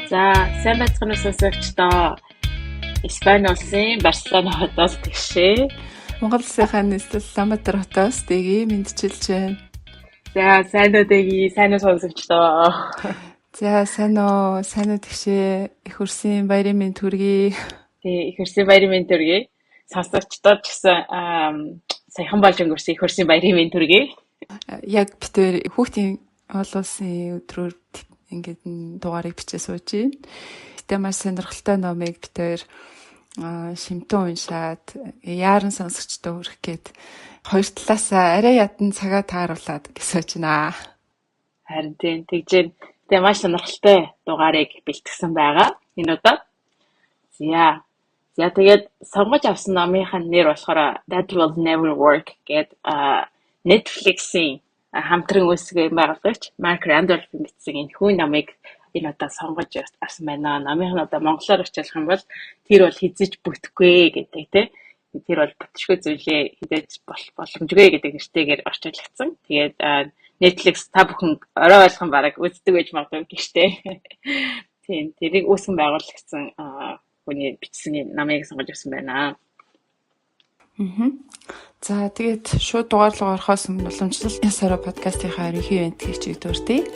За, сайн байцгаана уу сонсогчдоо. Испани улсын Барселона хотоос тэгшээ. Монгол Улсынхаа нийслэл Улаанбаатар хотоос дэгийг мэдчилж байна. За, сайн уу дэги, сайн уу сонсогчдоо. За, сайн уу тэгшээ. Их хүрсэн баярын мэнд хүргэе. Тэгээ их хүрсэн баярын мэнд төргий. Сонсогчдоо ч гэсэн саяхан болж өнгөрсөн их хүрсэн баярын мэнд төргий. Яг битээр хүүхдийн олон улсын өдрөөр ингээд дугаарыг бичиж сууж байна. Гэтэ маш сонирхолтой номыг битээр шимтэн уншаад яаран сонсогчдоо хүргэх гээд хоёр талаасаа арай ядан цагаа тааруулаад гисэж байна. Харин тийм тэгжээ. Тэгээ маш сонирхолтой дугаарыг бэлтгэсэн байгаа. Энэ удаа. За тэгээд сонгож авсан номынхаа нэр болохоор That Will Never Work гэдэг Netflix-ийн хамтран үүсгэн байгуулагч Марк Рандольф бичсэн энэ хүн номыг энэ удаа сонгож авсан байна. Номынх нь одоо монголоор очихлох юм бол тэр бол хизэж бүтэхгүй гэдэг тийм. Тэр бол бүтшгүй зүйлээ хизээж боломжгүй гэдэг нэртэйгээр орчуулагдсан. Тэгээд Netflix та бүхэн орой ойлгон бараг үздэг байж магадгүй гişтэй. Тийм тэрийг үүсгэн байгуулагдсан хүний бичсэн намыг сонгож авсан байна. За тэгээд шууд дугаар руу орохоос өмнө уламжлалт сараа подкастынхаа ерөнхий ивент хийчих дуртай.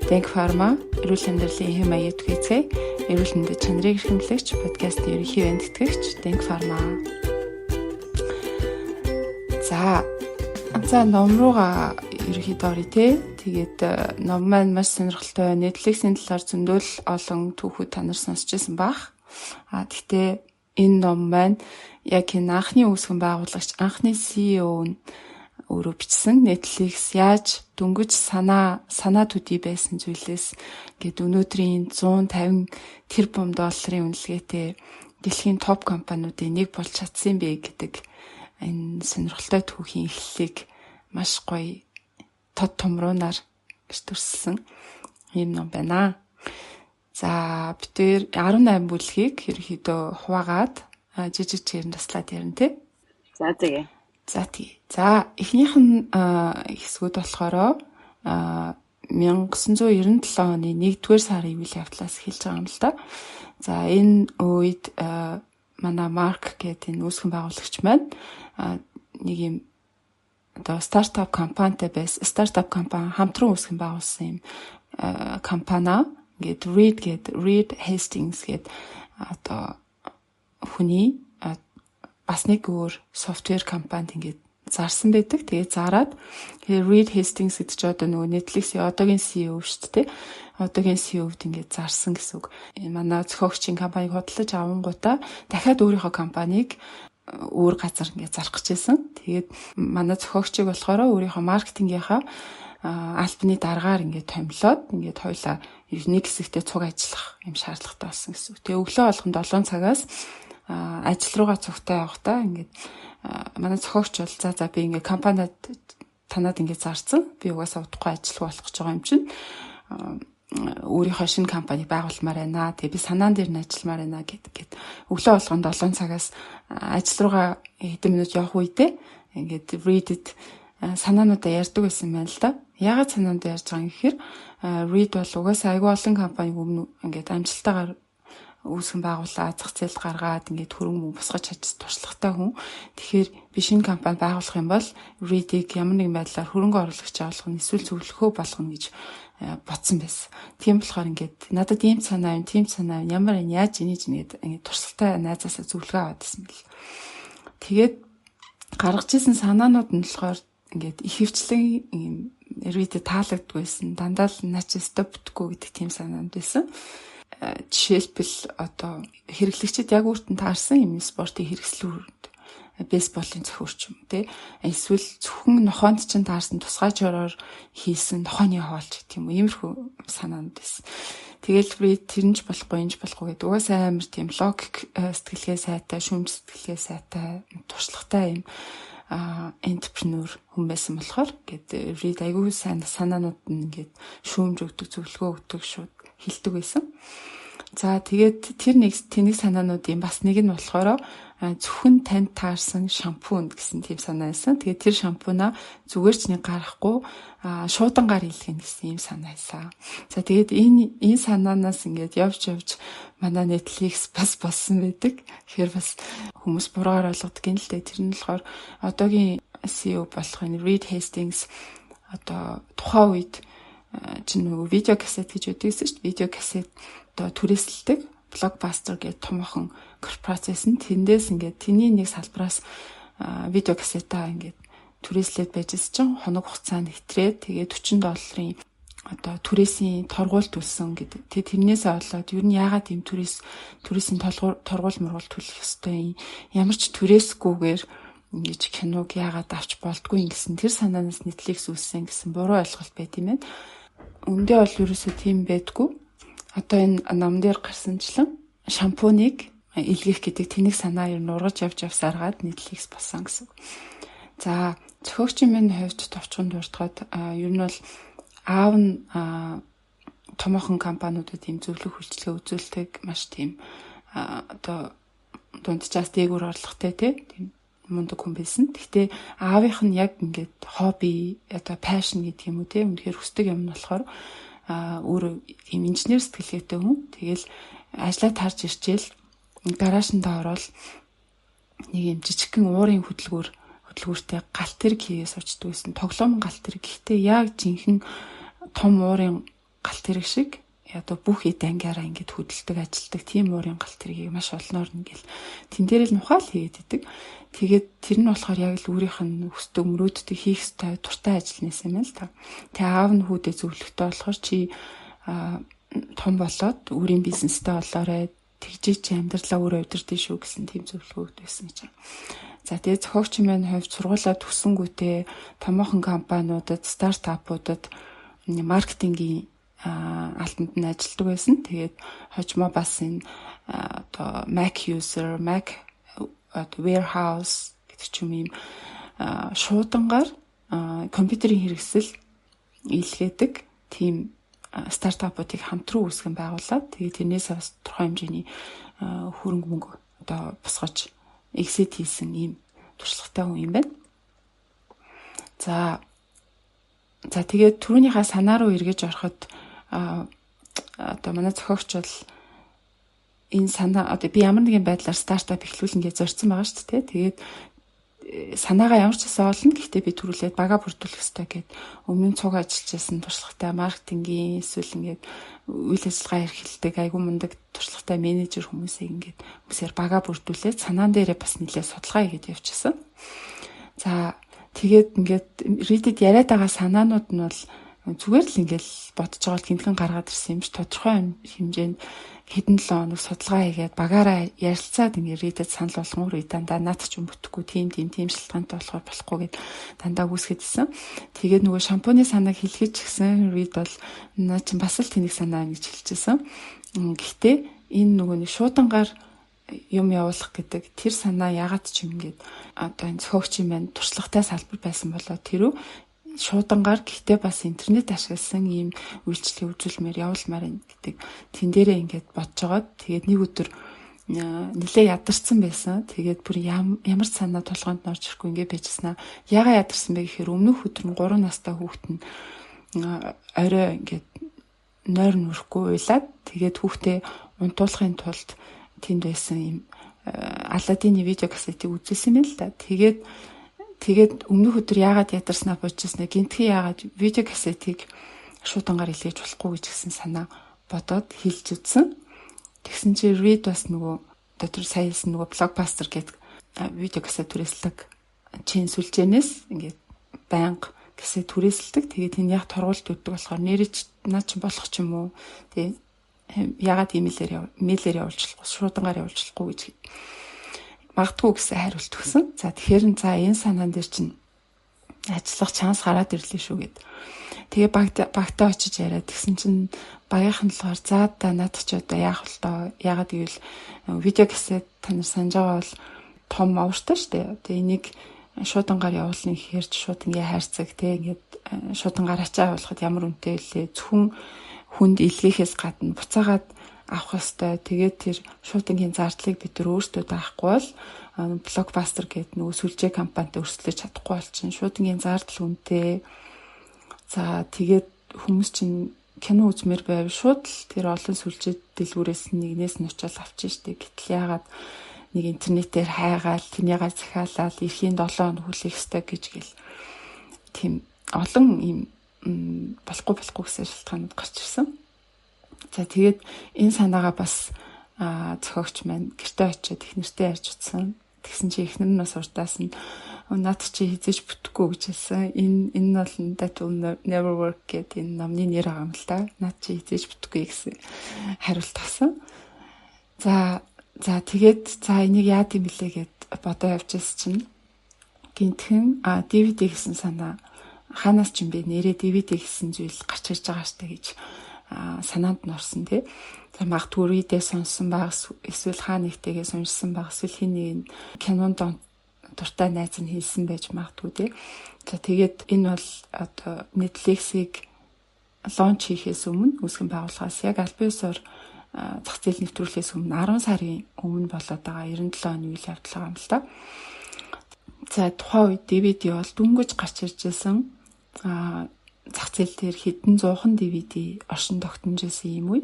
Denk Pharma, эрүүл амьдралын хэм маяг түгээцгээ, эрүүл мэндэд чанарыг эрхэмлэгч подкастын ерөнхий ивент тэтгэгч Denk Pharma. За ном руугаа ерөнхийдөө оръё те. Тэгээд ном маань маш сонирхолтой. Netflix-ийн талаар зөндөл олон түүхүүд та нар сонсч байсан бах. Гэхдээ энэ ном маань яг энэ анхны үүсгэн байгуулагч анхны CEO нь өөрөө бичсэн. Netflix яаж дөнгөж санаа төдий байсан зүйлээс гээд өнөөдрийн 150 тэрбум долларын үнэлгээтэй дэлхийн топ компаниудын нэг болж чадсан бэ гэдэг энэ сонирхолтой түүхийн эхлэлийг маш гоё тод томруунаар төрсөн юм ном байна. За битээр 18 бүлгийг ерөөхдөө хуваагаад жижиг чигээр таслаад ярина тий. За тэгээ. За эхнийх нь хэсгүүд болохоор 1997 оны 1-р сарын үйл явдлаас эхэлж байгаа юм л да. За энэ үед манай Марк гэдэг энэ үүсгэн байгуулагч маань нэг юм одоо стартап компани хамтран үүсгэн байгуулсан юм компани гээд Reed Hastings гээд одоо хүний бас нэг өөр софтвер компанид ингээд зарсан байдаг. Тэгээд зараад Reed Hastings гэдэг чинь одоо нөгөө Netflix-ийн одоогийн CEO шүү дээ. Одоогийн CEO-д ингээд зарсан гэсэн үг. Манай зохиогчийн компаниг худалдаж авангуудаа дахиад өөрийнхөө компанийг өөр газар ингээд зарах гэжсэн. Тэгээд манай зохиогчийг болохоор өөрийнхөө маркетингийнхаа альбаны дараагаар ингээд томилоод ингээд хоёлаа нэг хэсэгтээ цуг ажиллах юм шаардлагатай болсон гэсэн. Тэгээ өглөө болгон 7 цагаас ажил руугаа цугтаа явахдаа ингээд манай зохиогч бол за би ингээд компанид танад ингээд зарцсан. Би угаасаа удахгүй ажиллах болох гэж байгаа юм чинь өөрийнхөө шинэ компани байгуулмаар байна. Тэгээ би санаан дээр нь ажилламаар байна гэд өглөө болгон 7 цагаас ажил руугаа хэдэн минут явах үедээ ингээд Reddit санаануудаа ярьдаг байсан байна л да. Яагаад санаандаа ярьж байгаа юм гэхээр Reed бол угаасаа айгүй олон компаниг өмнө ингээд амжилтаагаар үүсгэн байгуулаад зах зээл гаргаад ингээд хөрөнгө босгож чадсан туршлагатай хүн. Тэгэхээр би шинэ компани байгуулах юм бол Reed-ийг ямар нэгэн байдлаар хөрөнгө оруулагч авах нь эсвэл зөвлөхөө болгоно гэж бодсон байсан. Тийм болохоор ингээд надад ийм санаа ямар яаж инеж ингээд туршлагатай найзаасаа зөвлөгөө аваад байсан бэл. Тэгээд гаргаж ирсэн санаанууд нь болохоор ингээд их хвчлэн Reed-д таалагддаггүйсэн. Дандаа л наач стопдгүй гэдэг тийм санаанд байсан. Жишээлбэл одоо хэрэглэгчид яг өөртөө таарсан юм спортын хэрэгслүүд бейсболын зөвхөрч юм тий. Эсвэл зөвхөн нохоонд чинь таарсан тусгай жороор хийсэн нохооны хоолч гэх юм уу. Иймэрхүү санаанд байсан. Тэгэл Reed тэрнж болохгүй энж болохгүй гэдэг угаасаа амар тийм логик сэтгэлгээ сайтай, шүүмж сэтгэлгээ сайтай, туршлагатай юм энтерпренeur хүн байсан болохоор ингээд Reed айгүй сайн санаанууд нь ингээд шүүмж өгдөг, зөвлөгөө өгдөг шууд хэлдэг байсан. За тэгээд тэр тэнэг санаануудын бас нэг нь болохоор зөвхөн танд таарсан шампунь гэсэн тийм санаа байсан. Тэгээд тэр шампунаа зүгээр ч нэг гарахгүй шуудангаар хийлгэнэ гэсэн ийм санаа байсан. За тэгээд энэ санаанаас ингээд явж манай Netflix бас болсон байдаг. Тэгэхээр бас хүмүүс буруугаар ойлгодог юм л дээ. Тэр нь болохоор одоогийн CEO болох энэ Reed Hastings одоо тухайн үед чинь нөгөө видео кассет гэж үдээсэн шүү дээ. Видео кассет одоо түрээсэлдэг Blockbuster гэдэг томоохон корпорац байсан. Тэндээс ингээд тэний нэг салбараас видео кассетаа ингээд түрээслээд байжсэн чинь хоног хугацаанд хэтрээд тэгээд $40 одоо түрээсийн торгуул төлсөн гэдэг. Тэгээд тэрнээсээ болоод ер нь яагаад ийм түрээсийн торгуул мургуул төлөх ёстой юм. Ямар ч түрээсгүйгээр ингэж киног яагаад авч болдгүй гэсэн тэр санаанаас Netflix үүссэн гэсэн буруу ойлголт байт юм байна. Үндэ бол ерөөсөө тийм байдгүй. Одоо энэ нам дээр гарсанчлан шампуныг илгээх гэдэг тэнэг санаа ер нь ургаж явж авсаргаад Netflix болсон гэсэн. За зохиогчийн минь хувьд товчхон дуртахад ер нь бол аав нь томоохон компаниудад ийм зөвлөх үйлчлэгээ үзүүлдэг маш тийм одоо дунджаас дээгүүр орлоготой тийм мундаг хүн байсан. Гэхдээ аавынх нь яг ингээд хобби одоо passion гэдэг юм уу тийм үнэхээр хүсдэг юм нь болохоор өөрөө ийм инженер сэтгэлгээтэй хүн. Тэгэл ажлаа тарж ирчээл гараашндаа ороод нэг юм жижигхэн уурын хөдөлгүүртэй галт тэрэг хийгээс очдөг гэсэн. Тоглоом галт тэрэг. Гэхдээ яг жинхэнэ том уурын галт тэрэг шиг одоо бүх эд ангиараа ингэж хөдөлдөг, ажилдаг тийм уурын галт тэргийг маш олноор ингээл тэн дээр л нухаал хийгээд идэг. Тэгээд тэр нь болохоор яг л өөрийнх нь хүсдэг мөрөөддөг хийх ёстой дуртай ажил нэс юм л та. Тэгээ аав нь хүүдээ зөвлөхтэй болохоор чи том болоод өөрийн бизнестэй болоорой, тэгжээ чи амьдралаа өөрөө удирдах шүү гэсэн тийм зөвлөгөөд байсан гэж байна. За тэгээ зохиогчийн маань хувьд сургуулаа төгсөнгүүтээ томоохон компаниудад, стартапуудад маркетингийн алтанд нь ажилладаг байсан. Тэгээд хожимо бас энэ одоо Mac user, Mac warehouse гэдэг ч юм ийм шуудангаар компьютерийн хэрэгсэл илгээдэг тийм стартапуудыг хамтран үүсгэн байгуулад тэгээд тэрнээс бас тодорхой хэмжээний хөрөнгө мөнгө одоо босгож exit хийсэн ийм туршлагатай хүн юм байна. За тэгээд түрүүнийхээ санаа руу эргэж ороход одоо манай зохиогч бол энэ санаа одоо би ямар нэгэн байдлаар стартап эхлүүлнэ гэж зорьсон байгаа шүү дээ. Тэгээд санаагаа ямар ч гэсэн олно. Гэхдээ би түрүүлээд бага бүрдүүлэх хэрэгтэй гэд өмнө нь цуг ажиллаж байсан туршлагатай маркетингийн эсвэл ингээд үйл ажиллагаа эрхэлдэг айгуу мундаг туршлагатай менежер хүмүүсийг ингээд хүмүүсээр бага бүрдүүлээд санаан дээрээ бас нэлээд судалгаа хийгээд явчихсан. За тэгээд ингээд Reddit яриад байгаа санаанууд нь бол зүгээр л ингээл бодож байгаа гинтгэн гаргаад ирсэн юм ш тодорхой хэмжээнд хэдэн 7 хоног судалгаа хийгээд багаараа ярилцаад ингээд Reddit санал болгоомор дандаа наад ч юм бүтэхгүй тийм шалтгаантай болохоор болохгүй гэд дандаа үүсгээд исэн. Тэгээд нөгөө шампуны санааг хэлхэж гисэн Reddit бол наа чин бас л тэнэг санаа гэж хэлчихсэн. Гэхдээ энэ нөгөө нэг шуудангаар юм явуулах гэдэг тэр санаа ягаад ч юм ингээд одоо энэ зохиогчийн маань туршлагатай салбар байсан болоо тэрүү шуудангаар гэхдээ бас интернет ашигласан ийм үйлчлэгийг үзүүлмээр явуулмаар гэдэг тэн дээрээ ингээд бодож байгаа. Тэгээд нэг өдөр нэлээ ядарсан байсан. Тэгээд бүр ямар ч санаа толгойд орж ирэхгүй ингээд байжснаа. Яагаад ядарсан бэ гэхээр өмнөх өдөр нь 3 настай хүүхэд нь орой ингээд нойр нүрэхгүй уйлаад тэгээд хүүхдээ унтуулахын тулд тэнд байсан ийм Аладдины видео кассетыг үзүүлсэн юм л да. Тэгээд өмнөх өдөр яагаад ядарснаа бодчихснаа гинтхэн яагаад видео кассетыг шуудангаар илгээж болохгүй гэж гисэн санаа бодоод хэлж үзсэн. Тэгсэн чинь Reed бас нөгөө дотор саяасан нөгөө Blockbuster гэдэг видео кассет түрээсэлдэг чин сүлжээнээс ингээд байнга кассет түрээсэлдэг. Тэгээд энэ яг торгуулт өгдөг болохоор нэрэж наа чи болох ч юм уу тий ягаад имэйлээр явуулж болохгүй шуудангаар явуулж болохгүй гэж магадгүй гэсэн хариулт өгсөн. За тэгэхээр энэ санаан дээр чинь ажиллах шанс гараад ирлээ шүү гэд. Тэгээ багтаа очиж яриад тэгсэн чинь багийнхан болохоор за да надад ч одоо яах вэ тоо ягаад гэвэл видео кассет та нар санаж байгаа бол том овртой шүү дээ. Тэгээ энийг шуудангаар явуулна гэхээр шууд ингээ хайрцаг те ингээд шуудангаар ачаа явуулахад ямар үнэтэй вэ? Зөвхөн хүнд илгээхээс гадна буцаагаад авах ёстой. Тэгээд тэр шуудангийн зардлыг бид нар өөрсдөө даахгүй бол блокбастер гэдэг нөгөө сүлжээ компанитай өрсөлдөж чадахгүй болчихно. Шуудангийн зардал үнэтэй. За тэгээд хүмүүс чинь кино үзмээр байв шууд л тэр олон сүлжээ дэлгүүрээс нэгнээс нь очиод авчих штеп. Гэтэл яагаад нэг интернетээр хайгаал тэнийгээ захиалаад эрхийн 7 хоног хүлээх ёстой гэж гэл тийм олон юм болохгүй гэсэн шалтгаанууд гарч ирсэн. За тэгээд энэ санаагаа бас зохиогч маань гэртээ очиод их нэртэй ярьж утсан. Тэгсэн чи эхнэр нь бас урдаас нь над чи хизэж бүтэхгүй гэж хэлсэн. Энэ бол that will never work гэдэг энэ номны нэр байгаа юм л да. Над чи хизэж бүтэхгүй гэсэн хариулт авсан. За тэгээд энийг яад юм бэлээ гэд бодоо явжсэн чинь гинтхэн DVD гэсэн санаа хаанаас ч юм бэ нэрээ DVD гэсэн зүйл гарч ирж байгаа штэ гэж санаанд нь орсон тий. За магадгүй үедээ сонссон баг эсвэл хаа нэгтэйгээ сонссон баг эсвэл хин нэг кинонд дуртай найз нь хэлсэн байж магадгүй тий. За тэгээд энэ бол одоо Netflix-ийг лонч хийхээс өмнө үүсгэн байгууллагаас яг аль биесээр зах зээл нэвтрүүлэхээс өмнө 10 сарын өмнө болоод байгаа 97 оны үйл явдал байгаа юм л да. За тухайн үед DVD бол дүнгэж гарч ирж байсан. Зах зээл дээр хэдэн зуухан DVD оршин тогтножсэн юм уу?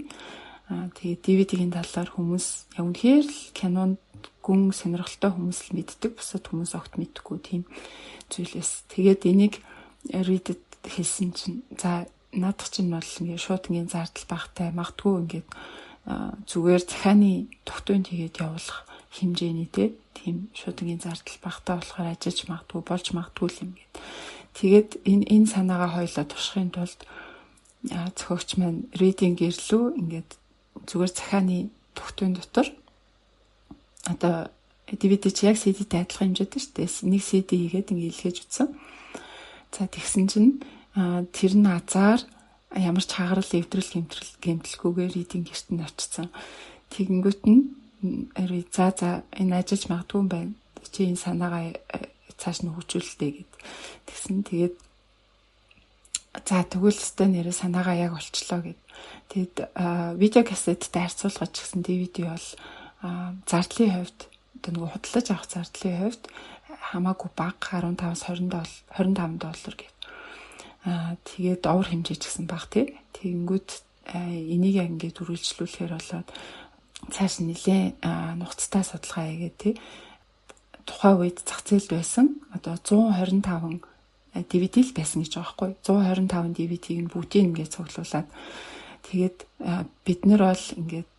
Тэгээд DVD-ийн талаар хүмүүс яг үнэхээр л кинонд гүн сонирхолтой хүмүүс л мэддэг, бусад хүмүүс огт мэдхгүй тийм зүйлээс. Тэгээд энийг Reddit хэлсэн чинь за наадах чинь бол ингээд шуудангийн зардал багтай магадгүй ингээд зүгээр захааны тогтвонд хийгээд явуулах хэмжээний тийм шуудангийн зардал багтай болохоор ажиж магадгүй болж магадгүй юм гээд. Тэгээд энэ санаагаа хоёлоо туршихын тулд зохиогч маань reading гэрлүү ингээд зүгээр захааны тогтвын дотор одоо DVD чи яг CD-тэй адилхан хэмжээтэй шүү дээ. Нэг CD хийгээд ингээд илгээж утсан. За тэгсэн чинь тэр нь азар ямар ч хагарал эвдрэл гэмтэлгүйгээр reading гэрт нь очсон. Тэгэнгүүт нь за энэ ажиллаж магадгүй юм байна. Чи энэ санаагаа цааш нь хөгжүүлэлтэй гэд. Тэгсэн тэгээд за тэгвэл өстой нэрээ санаагаа яг олчлоо гэд. Тэгэд видео кассеттэй харьцуулгаж гисэн DVD бол зардлын хувьд одоо нөгөө худалдаж авах зардлын хувьд хамаагүй бага 15-20 $25 гэд. Тэгээд овор хэмжээч гэсэн баг тий. Тэгэнгүүт энийг яг ингээд үргэлжлүүлэхээр болоод цааш нэлээ нухацтай судалгаа хийгээд тий. Тухайн үед зах зээлд байсан одоо 125 DVD л байсан гэж байгаа байхгүй 125 DVD-ийг нь бүгдийг ингээд цуглуулад тэгээд бид нар бол ингээд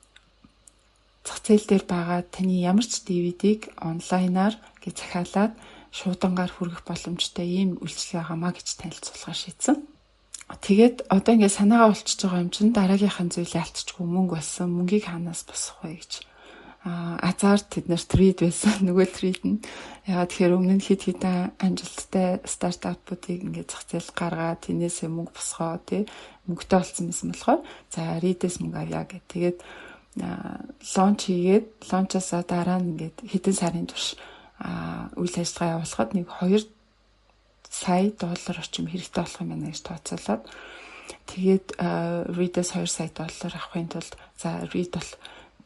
зах зээл дээр байгаа таны ямар ч DVD-г онлайнаар гэж захиалаад шуудангаар хүргэх боломжтой ийм үйлчлэг байгаамаа гэж танилцуулахаар шийдсэн. Тэгээд одоо ингээд санаагаа олчиж байгаа юм чинь дараагийнхын зүйлээ алдчихгүй мөнгө болсон мөнгийг хаанаас босох вэ гэж азар тэднэрт трейд байсан нөгөө трейд нь ягаад тэгэхээр өмнө нь хэд хэдэн амжилттай стартапуудыг ингээд зах зээл гаргаад тэнээсээ мөнгө босгоо тий мөнгөтэй болсон байсан болохоор за рейдээс мөнгө авъя гэх. Тэгээд лонч хийгээд лончосоо дараа нь ингээд хэдэн сарын турш үйл ажиллагаа явуулахад нэг 2 сая доллар орчим хэрэгтэй болох юм байна гэж тооцоолоод тэгээд Read-ээс 2 сая доллар авахын тулд за Read бол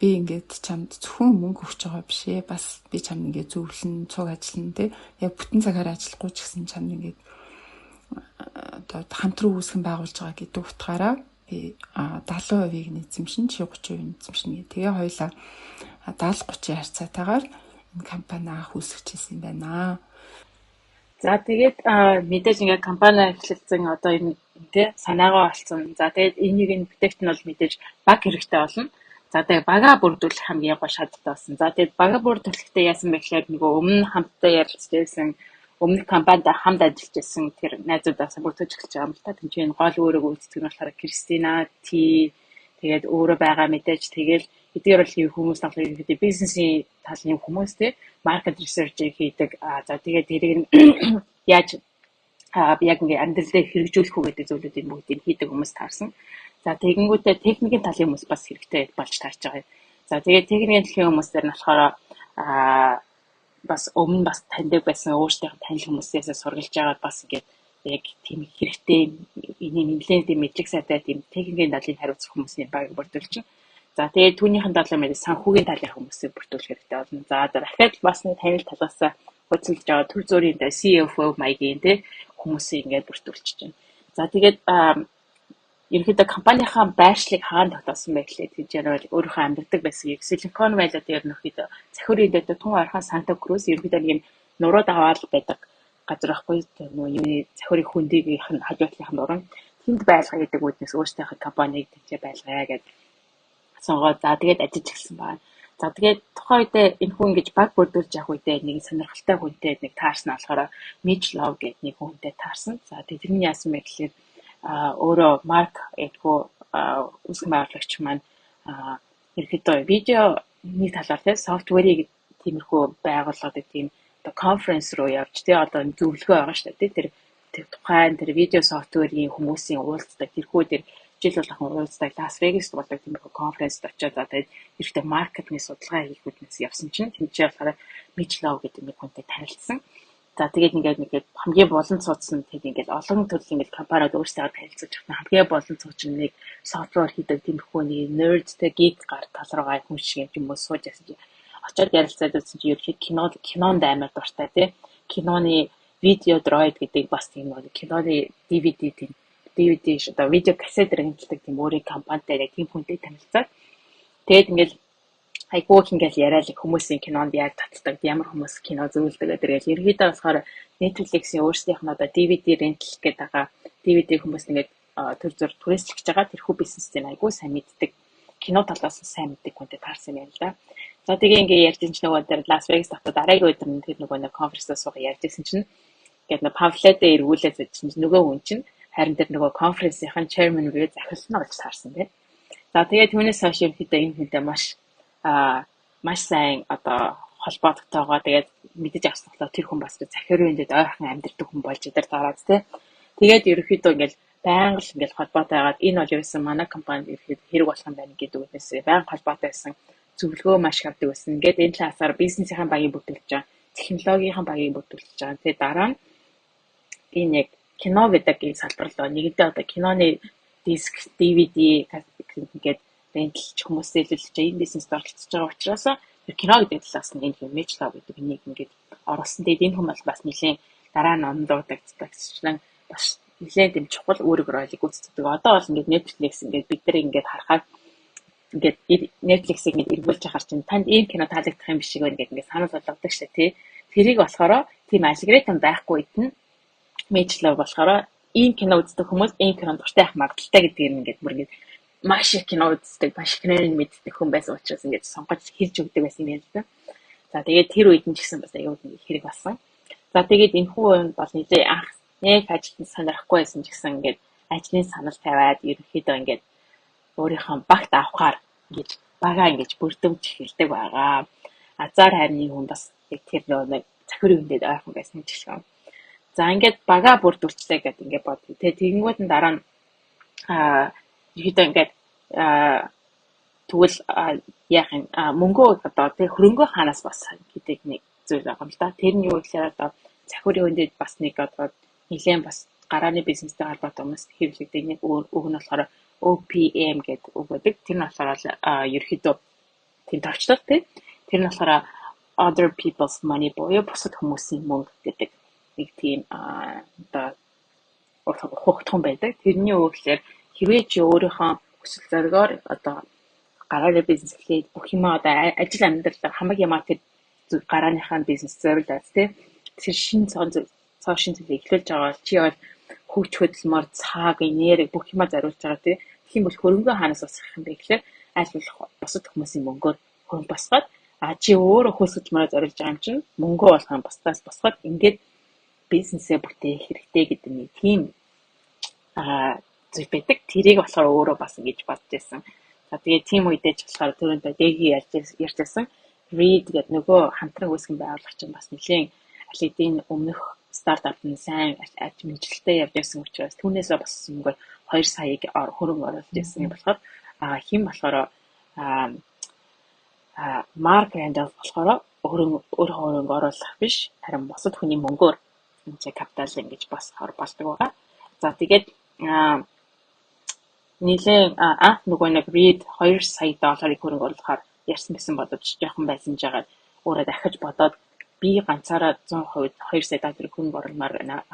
би ингээд чамд зөвхөн мөнгө өгч байгаа биш ээ бас би чамд ингээд зөвлөн цуг ажиллана те яг бүтэн цагаар ажиллахгүй ч гэсэн чамд ингээд одоо хамтран үүсгэн байгуулж байгаа гэдэг утгаараа би 70%-ийг эзэмшин чи 30% эзэмшин гэ. Тэгээ хоёлаа 70-30 харьцаатаагаар энэ компани анх үүсгэжсэн юм байна. За тэгээд мэдээж ингээд компани эхлэлцэн одоо энэ тий санаагаа олцсон. За тэгээд энийг нь бүтээгт нь бол мэдээж баг хэрэгтэй болно. За тэгээд бага бүрдүүлэх хамгийн гол шаардлагатай болсон. За тэгээд бага бүрдүүлэхдээ яасан бэ гэхээр нөгөө өмнө хамтдаа ярилцсан өмнөх компанитай хамт ажиллаж байсан тэр найзуудаас бүрдүүлж эхэлж байгаа юм л та. Тэмцээний гол өөрөөгөө үүсгэх нь болохоор Кристина Ти тэгээд өөрөө байгаа мэдээж тэгээд эдгээр бол хүмүүс талын ерөнхийдөө бизнесийн талын хүмүүс тий маркет ресерчийг хийдэг. За тэгээд тэрийг яаж яг ингээ амьдралдаа хэрэгжүүлэх үү гэдэг зүйлүүдийг бүгдийг хийдэг хүмүүс таарсан. За тэгэнгүүтээ техникийн талын хүмүүс бас хэрэгтэй болж таарч байгаа юм. За тэгээд техникийн талын хүмүүсээр нь болохоор бас өмнө бас таньдаг байсан өөрсдийнхөө танил хүмүүсээс сургалж байгаа бас ингээд яг тийм хэрэгтэй энийг нэлээд тийм мэдлэг сайтай тийм техникийн талын хариуцах хүмүүсийн баг бүрдүүлж байна. За тэгээд түүнийхэн 7 санхүүгийн талын хүмүүсийг бүртгүүлэх хэрэгтэй болно. За дахиад бас нэг танил талаас хөдөлж байгаа төр зүрийн CFO маягийн тий хүмүүсийг ингээд бүртгүүлчих чинь. За тэгээд ерөнхийдөө компанийнхаа байршлыг хаана тогтоосон бэ гэхлээр тийж яривал өөрийнхөө амьдардаг байсгийг Silicon Valley дээр ерөнхийдөө захиурын дэд тун ойрхон Санта Крус ерөнхийдөө нэг юм нуруу даваал байдаг газар ахгүй нөгөө юуны захиурын хөндийгийнх нь хажуутлынх нь дуран тэнд байлгаа гэдэг үднэс өөрсдийнхөө компаниг тэнцээ байлгая гэдэг сонгоод за тэгээд ажиллаж эхэлсэн байна. За тэгээд тухайн үедээ энэ хүн ингэж баг бүрдүүлж явах үедээ нэг сонирхолтой хүнтэй нэг таарсан болохоор Mitch Love гэдэг нэг хүнтэй таарсан. За тэгээд тэрний яасан бэ гэхлээр өөрөө Марк эдгүү үүсгэн байгуулагч маань ерөөдөө видеоны талаар тий софтверийг тиймэрхүү байгууллагад тийм одоо конференс руу явж тий одоо зөвлөгөө байгаа шүү дээ тий тэр тухайн тэр видео софтверийн хүмүүсийн уулздаг тэрхүү тэр жил болгон уулздаг Лас Вегаст болдог тиймэрхүү конференцд очиод за тэгээд ерөөдөө маркетинг судалгаа хийх үднэс явсан чинь тэмцээ болохоор Mitch Love гэдэг нэг хүнтэй танилцсан. За тэгээд ингээд хамгийн болон цуудсан тэгээд ингээд олон төрлийн ингээд компаниуд өөрсдөө танилцуулж байгаа хамгийн болон цуучин нэг софтвер хийдэг тиймэрхүү нэг nerdтэй geek гар тал руугаа хүн шиг юм уу сууж яасан чи очиод ярилцаад үзсэн чи ерөөхдөө кинонд амар дуртай тий киноны видео дроид гэдэг бас тийм нэг киноны DVD одоо видео кассет рентэлдэг тийм өөрийн компанитай яг тийм хүнтэй танилцаад тэгээд ингээд айгуу ингээл яриад хүмүүсийн кинонд яг татдаг ямар хүмүүс кино зөвлөдөг гэдэг. Ерөнхийдөө болохоор Netflix-ийн өөрсдийнх нь одоо DVD рентл гэдэг байгаа DVD хүмүүс ингээд төр зур туристлж байгаа тэрхүү бизнестэй айгуу сайн мэддэг кино талаас нь сайн мэддэг хүнтэй таарсан юм л да. За тэгээ ингээд ярьж ин ч нөгөө дээр Лас Вегас татад дараагийн өдөр нь тэр нөгөө нэг конференцээс суугаа ярьж исэн чинь ингээд нэг памфлетээ эргүүлээд чинь нөгөө хүн чинь харин тэр нөгөө конференцийн chairman буюу захирлна гэж таарсан тийм. За тэгээ түүнээс хойш ерөнхийдөө энэ хүнтэй маш сайн одоо холбоо тогтоогоо тэгээд мэдэж авснаа тэр хүн бас захиурын дэд ойрхон амьдардаг хүн болж идэр дараад тий. Тэгээд ерөнхийдөө ингээл байнга л ингээл холбоотой байгаад энэ бол ерөөсөн манай компанид ерөнхийдөө хэрэг болох юм байна гэдэг үгнээс байнга холбоотой байсан зөвлөгөө маш их авдаг байсан. Ингээд энэ талаасаар бизнесийн багийг бүтээлж байгаа, технологийн багийг бүтээлж байгаа. Тэгээд дараа нь энэ яг кино гэдэг энэ салбарлаа нэгдээ одоо киноны диск, DVD ингээд рентэлж хүмүүстэй хэлэлж энэ бизнест оролцож байгаа учраас тэр кино гэдэг талаас нь энэ Mitch Love гэдэг нэг ингээд оруулсан. Тэгээд энэ хүн бас нэлийн дараа нь ондоодагдчихлаа. Бас нэлийн тийм чухал үүрэг ролыг гүйцэтгэдэг. Одоо бол ингээд Netflix ингээд бид нар ингээд харахад ингээд Netflix-ийг ингээд эргүүлж ахаар чинь танд ийм кино таалагдах юм биш шиг ингээд санал болгодог шээ тий. Тэрийг болохоор тийм алгоритм байхгүй үед нь Mitch Love болохоор ийм кино үздэг хүмүүс ийм кинонд дуртай ах магадaltaй гэдэг юм ингээд бүр ингээд маш их кино үздэг, маш их киноныг мэддэг хүн байсан учраас ингээд сонгож хэлж өгдөг байсан юм байна. За тэгээд тэр үед нь ч гэсэн бас аюул нэг хэрэг болсон. За тэгээд энэ хүн бол нэлээ анх нэг ажилтнаа сонирхгүй байсан ч гэсэн ингээд ажлын санал тавиад ерөнхийдөө ингээд өөрийнхөө багт авахаар ингэж багаа ингэж бүрдэмж эхэлдэг байгаа. Азар харин хүн бас тэр нэг захиурын хүндэд ойрхон байсан ч гэсэн. За ингээд багаа бүрдүүлчлээ гэдэг ингээд бодлоо. Тэгэнгүүт нь дараа нь ерөнхийдөө ингээд тэгвэл яах юм мөнгөө одоо тэг хөрөнгөө хаанаас бас гэдэг нэг зүйл байгаа юм л да. Тэр нь юу гэхээр одоо захиурын хүндэд бас нэг одоо нэлээд бас гарааны бизнестэй холбоотой хүмүүс хэвлэгдэг нэг үг нь болохоор OPM гэдэг үг байдаг. Тэр нь болохоор ерөнхийдөө тийм товчлол тий. Тэр нь болохоор other people's money буюу бусад хүмүүсийн мөнгө гэдэг нэг тийм одоо хугтхан байдаг. Тэрний үг гэхээр хэрвээ чи өөрийнхөө хүсэл зоригоор одоо гарааны бизнес хийгээд бүх юм одоо ажил амьдрал хамаг юмаа тэр гарааныхаа бизнес зориулаад тий. Тэр шин цоо шин зүйл эхлүүлж байгаа чи бол хөвч хөдөлмөр цаг энерги бүх юмаа зориулж байгаа тий. Тийм бол хөрөнгөө хаанаас босгох юм бэ гэхээр аль болох бусад хүмүүсийн мөнгөөр хөрөнгө босгоод чи өөрөө хөлс хөдөлмөрөөр зориулж байгаа юм чинь мөнгөө болгох бусдаас босгоод ингээд бизнесээ бүтээх хэрэгтэй гэдэг нэг тийм зүйл байдаг. Тэрийг болохоор өөрөө бас ингэж бодож байсан. За тэгээд тийм үедээ ч болохоор түрүүндээ дэги ярьжсэн. Reed гэдэг нөгөө хамтран үүсгэн байгуулагч нь бас нэлийн алидийн өмнөх стартап нь сайн мэдлэлтэй явж байсан учраас түүнээсээ бас мөнгөөр 2 саяыг хөрөнгө оруулж ирсэн юм болохоор хэн болохоор Mark Randolph болохоор өөрөө хөрөнгө оруулах биш харин бусад хүний мөнгөөр энэ капитал ингэж бас болдог байгаа. За тэгээд Нилийн анх нөгөө нэг read 2 сая долларыг хөрөнгө оруулахаар ярьсан байсан бодож жоохон байсан жагаад өөрөө дахиж бодоод би ганцаараа 100% 2 сая долларыг хөрөнгө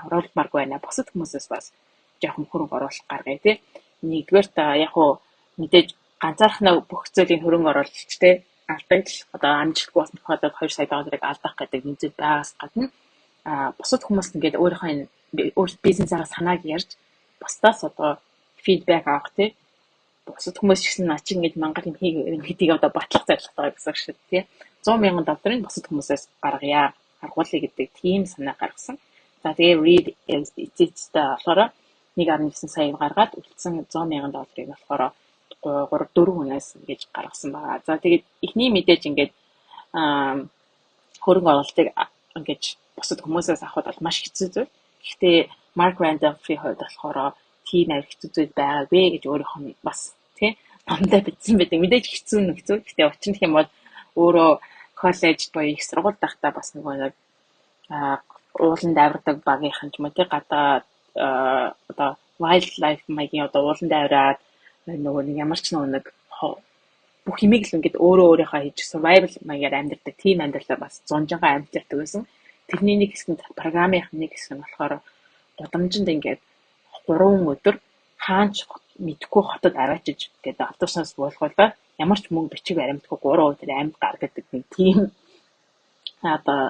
оруулмааргүй байна. Бусад хүмүүсээс бас жоохон хөрөнгө оруулах гаргая тий. Нэгдүгээр та яг уу мэдээж ганцаархнаа бүх зүйлийг хөрөнгө оруулалт тий. Алдаж одоо амжилтгүй болсон тохиолдолд 2 сая долларыг алдах гэдэг нэг зүйл байгаас гадна бусад хүмүүст ингээд өөрийнхөө өөрт бизнесаа санааг ярьж бусдаас одоо фидбек авах тий. Бусад хүмүүс ч гэсэн наа чи ингэж мангар юм хийгийг одоо батлах зорилготой гэсэн шүү дээ тий. 100,000 долларыг бусад хүмүүсээс гаргая. Аргуулъя гэдэг тийм санаа гаргасан. За тэгээ read эцэцтэй болохоор 1.9 сая гаргаад үлдсэн 100,000 долларыг болохоор 3-4 хүнээс ингэж гаргасан байгаа. За тэгээд эхний мэдээж ингээд хөрөнгө оруулалтыг ингэж бусад хүмүүсээс авахд бол маш хэцүү зүйл. Гэхдээ Mark Randolph-ийн хувьд болохоор тийм хэцүү зүйл байгаагүй гэж өөрөөх нь бас тий номдоо бичсэн байдаг. Мэдээж хэцүү. Гэхдээ учир нь юм бол өөрөө коллеж боёо их сургууль дахтаа бас нөгөө нэг ууланд авирдаг багийнхан ч юм уу тий гадаа одоо wildlife маягийн одоо ууланд авираад нөгөө нэг ямар ч нэг бүх юмыг л ингээд өөрийнхөө хийж survival маягаар амьдардаг тийм амьдралаа бас зунжаага амьдардаг байсан. Тэрний нэг хэсэг нь програмын нэг хэсэг нь болохоор гудамжинд ингээд 3 өдөр хаач мэдхгүй хотод аваачиж гэдэг автобусаас буулгуулаад ямар ч мөнгө бичиг баримтгүй 3 өдөр амьд гаргадаг нэг тийм одоо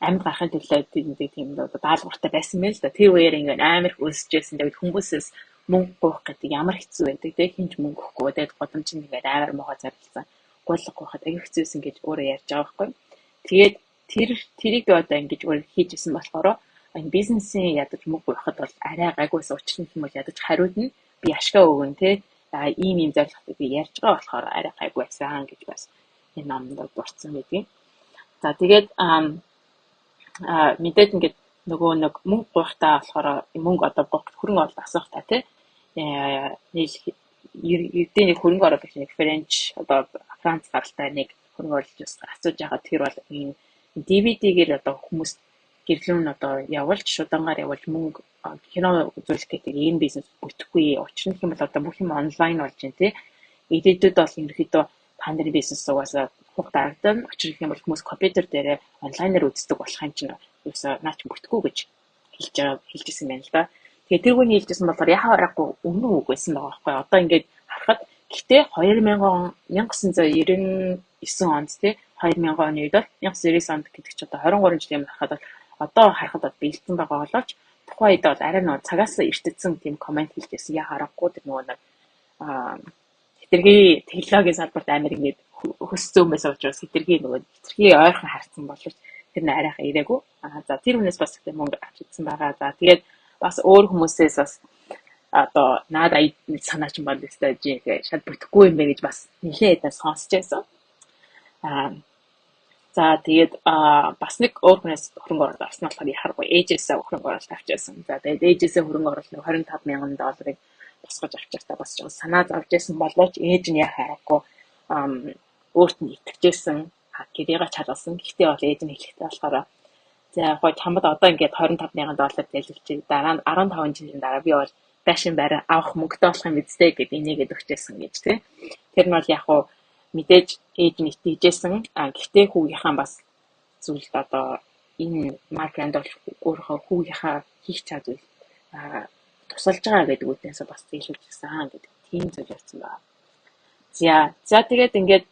амьд гарахын төлөө тийм даалгавартай байсан мэл да. Тэр үеэр ингээд амар их өсөжсэн. Тэгээд хүмүүсээс мөнгө гуйх гэдэг ямар хэцүү байдаг те хинч мөнгө өгөхгүй. Тэгээд годамжинд ингээд амар могоо зарлсан. Гуйлга гуйхад аяг хэцүүсэн гэж өөрөө ярьж байгаа байхгүй. Тэгээд тэрийг одоо ингэж өөр хийжсэн болохоор энэ бизнесийн ядаж мөнгө гуйхад бол арай гайгүйс учир нь юм бол ядаж хариуд нь би ашгаа өгөн те ийм зорилготой би ярьж байгаа болохоор арай гайгүй байсан гэж бас энэ номдод дурдсан байдгийг. За тэгээд мэдээд ингээд нөгөө нэг мөнгө гуйхтаа болохоор мөнгө одоо хөрөнгө оруулалт асуухтаа тий ердийн нэг хөрөнгө оруулалт нэг Френч одоо Франц гаралтай нэг хөрөнгө оруулалт асууж байгаа тэр бол энэ DVD-гээр одоо хүмүүс гэрлүүн одоо явуулж шудангаар явуулж мөнгө кино үзүүлэх гэдэг энэ бизнес бүтэхгүй. Учир нь юм бол одоо бүх юм онлайн болж байна тий. Ирээдүйд бол ерөөхдөө таны бизнес угаасаа хугацаатай учир нь юм бол хүмүүс компьютер дээр онлайнаар үздэг болох юм чинь ерөөсөө наач бүтэхгүй гэж хэлжсэн байна л да. Тэгээ тэргүүний хэлжсэн болохоор яхаа аргагүй өмнө үг байсан байгаа байхгүй. Одоо ингээд харахад гэхдээ 1999 онд тий 2000 оны үед бол 1999 онд гэдэг чинь одоо 23 жилийн өмнө харахад одоо харахад бэлдсэн байгаа боловч тухайн үед бол арай нэг цагаас эртэцсэн тийм комент хэлжсэн яхаа аргагүй тэр нөгөө нэг хэтэрхий технологийн салбарт амар ингээд хөсцөн байсан учраас хэтэрхий нөгөө хэтэрхий ойрхон харсан боловч тэр нь арайхан ирээгүй. За тэр хүнээс бас их мөнгө авчидсан байгаа. За тэгээд бас өөр хүмүүсээс бас одоо надад санаач юм байна гэсэн жиг шал бүтэхгүй юм бэ гэж бас нэлээд сонсч байсан. За тэгээд бас нэг өөр хүнээс хөрөнгө оруулалт авсан болохоор яхахгүй ээжээсээ хөрөнгө оруулалт авчихсан. За тэгээд ээжээсээ хөрөнгө оруулалт $25,000 босгож авчихтаа бас санаа зовж байсан боловч ээж нь яхахгүй өөрт нь итгэжсэн гэрээгээ чалгасан. Гэхдээ бол ээж нь хэлэхдээ болохоор за яг гоо чамд одоо ингээд $25,000 дэлгэвч дараа нь 15 жилийн дараа би бол байшин барай авах мөнгөтэй болох юм бидтэй гэд энийгээд өгчээсэн гэж тий. Тэр нь бол яг гоо мэдээж ээж нь итгэжсэн. Гэхдээ хүүгийнхаа бас зүйлд одоо энэ Mark Randolph өөрөө хүүгийнхаа хийх чадвал тусалж байгаа гэдэг үгнээс бас зээлүүлжсэн гэдэг тийм зүйл явсан байна. За тэгээд ингээд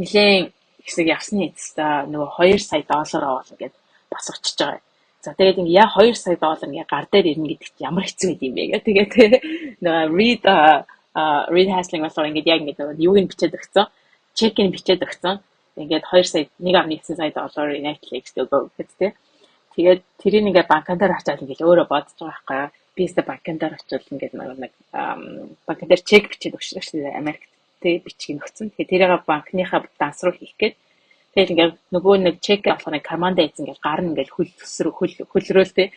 нэлийн хэсэг явсны эцэстээ нөгөө $2 сая авал ингээд бас очиж байгаа. За тэгээд ингээ яа $2 сая ингээ гар дээр ирнэ гэдэг чинь ямар хэцүү юм бэ гэх. Тэгээд нөгөө read hassling болохоор ингээд яг ингээд юуг нь бичээд өгсөн. Чекийг бичээд өгсөн. Ингээд $2 сая $1.9 сая Netflix гэдэг. Тэгээд тэрийг ингээ банкн дээр очиад ингээ өөрөө бодож байгаа байхгүй. Бисээ банкн дээр очиод ингээ нэг банкн дээр чек бичээд өгсөн шүү дээ. Америкт тэг бичгийг өгсөн. Тэгээд тэрийг банкныхаа данс руу хийх гээд тэгээд ингээ нөгөө нэг чек авахны команд эзэн ингээ гар нь ингээ хөлрөөлтэй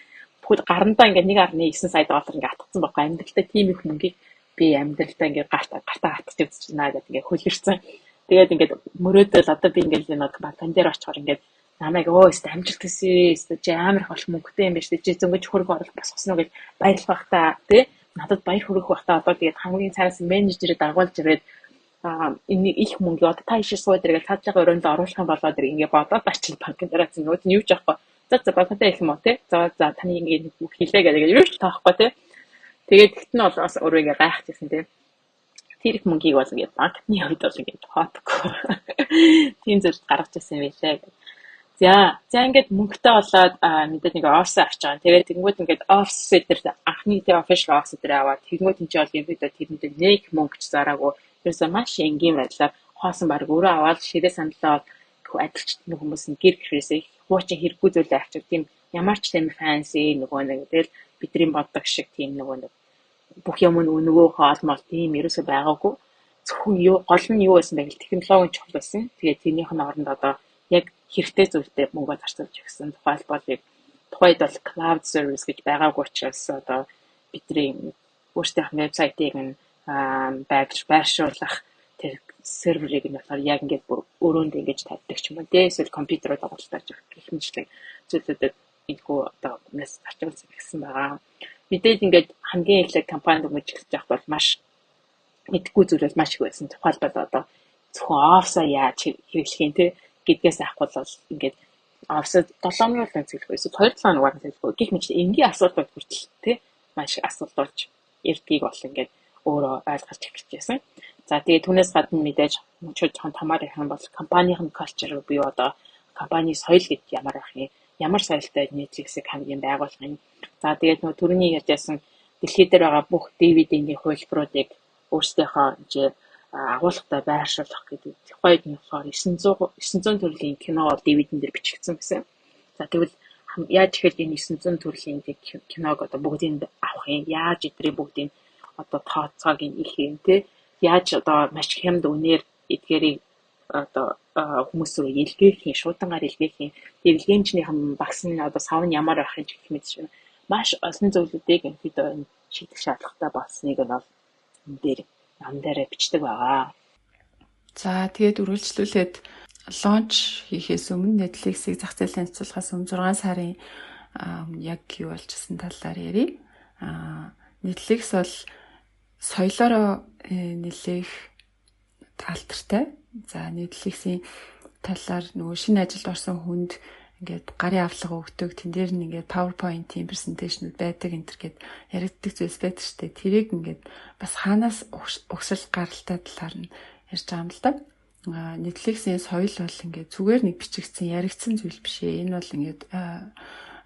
гарандаа ингээ $1.9 сая ингээ атгсан байхгүй. Амьдралтай тийм их мөнгийг би амьдралтай ингээ гартаа атгаж үзчихнаа гэдэг ингээ хөлөрсөн. Тэгээд ингээд мөрөөдөл одоо би ингээд нэг банкн дээр очихоор ингээд намайг өөстө амжилт төсөө өөстө чи амар их болох мөнгөтэй юм биш үү чи зөнгөж хөргө оруулах босгосноо гэж баярлах та тий надад баяр хүрэх байхдаа одоо тэгээд хамгийн цаанаас менежерээ дагуулж ирээд энэ их мөнгө одоо та ишээ сууд иргээл цаадлага өрөөнд оруулах юм болоод ir ингээ бодоод очил банкн дараач нүүд нь юу ч авахгүй. За банктай их юм уу те. За таны ингээ хийлээ гэдэг юу ч таахгүй те. Тэгээд тэгт нь бол бас өөрөө ингээ гайхаж ирсэн те. Тэр их мөнгийг бол ингээ банкны хувьд бол ингээ тоотгүй. Тийм зүйл гаргаж ирсэн байлээ. За ингээд мөнгөтэй болоод мэдээд ингээ офс авч байгаа. Тэгээд тэгэнгүүт ингээд офс дээр анхны тэр official офс дээр аваад тэгэнгүүт энэ чинь бол юм бид тэрэндээ нэг мөнгөч зараагүй. Тэрээс маш энгийн байдлаар хоосон баг өөрөө аваад ширээ сандлаа адилчт хүмүүс нь гэр гэрээсээ хуучин хэрэггүй зүйлээ авчиг тийм ямар ч тийм fancy нөгөө нэг тэгэл бидний боддог шиг тийм нөгөө нэг бүх юм нь өнгөө хоолмол тийм ерөөсөй байгаагүй. Зөвхөн гол нь юу байсан бэ гэвэл технологийн чухал байсан. Тэгээд тэрнийх нь оронд одоо яг хэрэгтэй зүйлтэй мөнгө зарцуулж өгсөн. Тухайд бол cloud service гэж байгаагүй учраас одоо бидний өөрсдийнх нь вебсайтыг нь байршуулах тэр серверыг нь болохоор яг ингээд бүр өрөөнд ингэж тавьдаг ч юм уу те эсвэл компьютероор дагуулж гэх мэтлэг зүйлүүдэд ийгөө одоо хүмүүс зарцуулсан гэсэн байгаа. Мэдээд ингээд хамгийн эхлээд компанид өмжлөж явах бол маш мэдгүй зүйлс маш их байсан. Тухайлбал одоо зөвхөн офсаа яаж хэрэглэх юм те гэдгээс авахгүй бол ингээд офсод 7 өдрийн зөвлөх байсан. 2 7 өдрийн зөвлөх гэх мэт энгийн асуудал хүртэл те маш их асуудал болж эрдгийг бол ингээд өөрөө ойлгож эхэлжсэн. За тэгээд түүнээс гадна мэдээж жоохон томаар ярих юм бол компанийн culture буюу одоо компани соёл гэж ямар ах юм, ямар соёлтой Netflix-ийг хамгийн байгуулах юм. За тэгээд нөгөө түрүүний ярьжсэн дэлхий дээр байгаа бүх DVD-ийн хувилбаруудыг өөрсдийнхөө агуулгатай байршуулах гэдэг тухайд нь болохоор 900 төрлийн кино DVD-н дээр бичигдсэн байсан. За тэгвэл яаж ихэд энэ 900 төрлийн киног одоо бүгдийг авах юм, яаж идрээ бүгдийг одоо тооцоог их юм те яаж одоо маш хямд үнээр эдгээрийг одоо хүмүүс рүү илгээх юм, шуудангаар илгээх юм. Илгээмжнийхэн багс нь одоо сав нь ямар байх юм гэх мэт шиг маш олон зүйлүүдийг энэ шийдэх шаардлагатай болсныг нь бол энэ дээр ам дээр бичдэг байгаа. За тэгээд үргэлжлүүлээд лонч хийхээс өмнө Netflix-ийг зах зээлийн цэцлэгээс өмнө 6 сарын яг юу болчихсон талаар ярив. Netflix бол соёлоороо нэлээх алдартай. За Netflix-ийн талаар нөгөө шинэ ажилд орсон хүнд ингээд гарын авлага өгдөг, тэн дээр нь ингээд PowerPoint-ийн презентацнууд байдаг энэ төр гээд яригддаг зүйлс байдаг шүү дээ. Тэрийг ингээд бас хаанаас угсрал гаралтай талаар нь ярьж байгаа юм л да. Netflix-ийн соёл бол ингээд зүгээр нэг бичигдсэн, яригдсан зүйл биш ээ. Энэ бол ингээд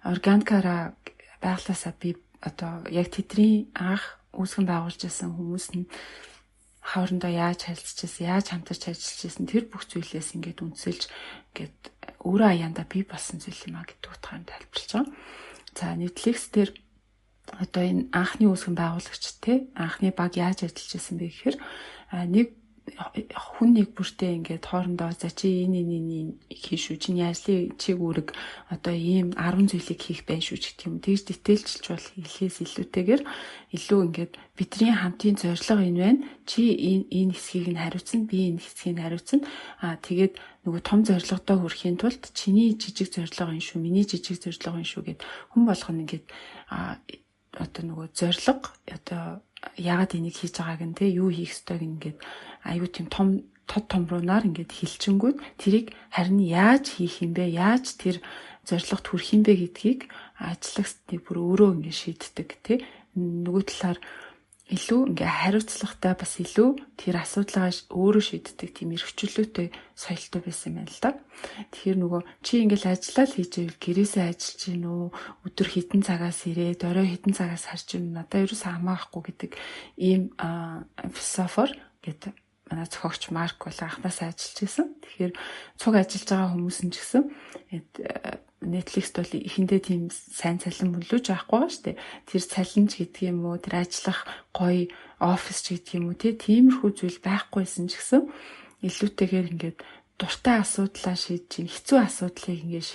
органикаараа байглаасаа би одоо яг тэдний анх үүсгэн байгуулж байсан хүмүүс нь хоорондоо яаж харилцажсэн, яаж хамтарч ажиллаж байсан тэр бүх зүйлээс ингээд үнсэлж ингээд өөрөө аяндаа бий болсон зүйл юм а гэдэг утгаар тайлбарлаж байгаа. За Netflix дээр одоо энэ анхны үүсгэн байгуулагч те анхны баг яаж ажиллаж байсан бэ гэхээр нэг хүн нэг бүртээ ингээд хоорондоо за чи энэ хийш үү чинь яажлын чиг үүрэг одоо ийм 10 зүйлийг хийх байх шүү гэх юм. Тэгж дэтэлжилж бол хэлхээс илүүтэйгээр илүү ингээд бидний хамтын зорилго энэ байна. Чи энэ хэсгийг нь хариуцсан, би энэ хэсгийг нь хариуцсан. Тэгээд нөгөө том зорилгодоо хүрэхийн тулд чиний жижиг зорилго энэ шүү, миний жижиг зорилго энэ шүү гэд хүн болгоно ингээд одоо нөгөө зорилго одоо яагаад энийг хийж байгааг нь те юу хийх ёстойг ингээд аюу тийм том руунаар ингээд хилчингүүд тэрийг харин яаж хийх юм бэ? Яаж тэр зорилгот хүрэх юм бэ гэдгийг ажиллагчдыг бүр өөрөө ингээд шийддэг те нөгөө талаар илүү ингээ хариуцлагатай бас илүү тэр асуудлаа өөрөө шийддэг тийм эрхчлөөтэй соёлтой байсан юм байна л да. Тэгэхээр нөгөө чи ингээл ажиллаа л хийж ивэл гэрээсээ ажиллаж гин үү өдөр хитэн цагаас ирээд орой хитэн цагаас харж гин надаа ерөөсөө хамаахгүй гэдэг ийм философор гэдэг манай зохиогч Марк бол анхнаасаа ажиллаж байсан. Тэгэхээр цуг ажиллаж байгаа хүмүүс нь ч гэсэн Netflix бол эхэндээ тийм сайн цалин мөлөөж авахгүй байгаа шүү дээ. Тэр цалинч гэдэг юм уу, тэр ажиллах гоё офис ч гэдэг юм уу, тиймэрхүү зүйл байхгүйсэн ч гэсэн илүүтэйгээр ингээд дуртай асуудлаа шийдэж, хэцүү асуудлыг ингээд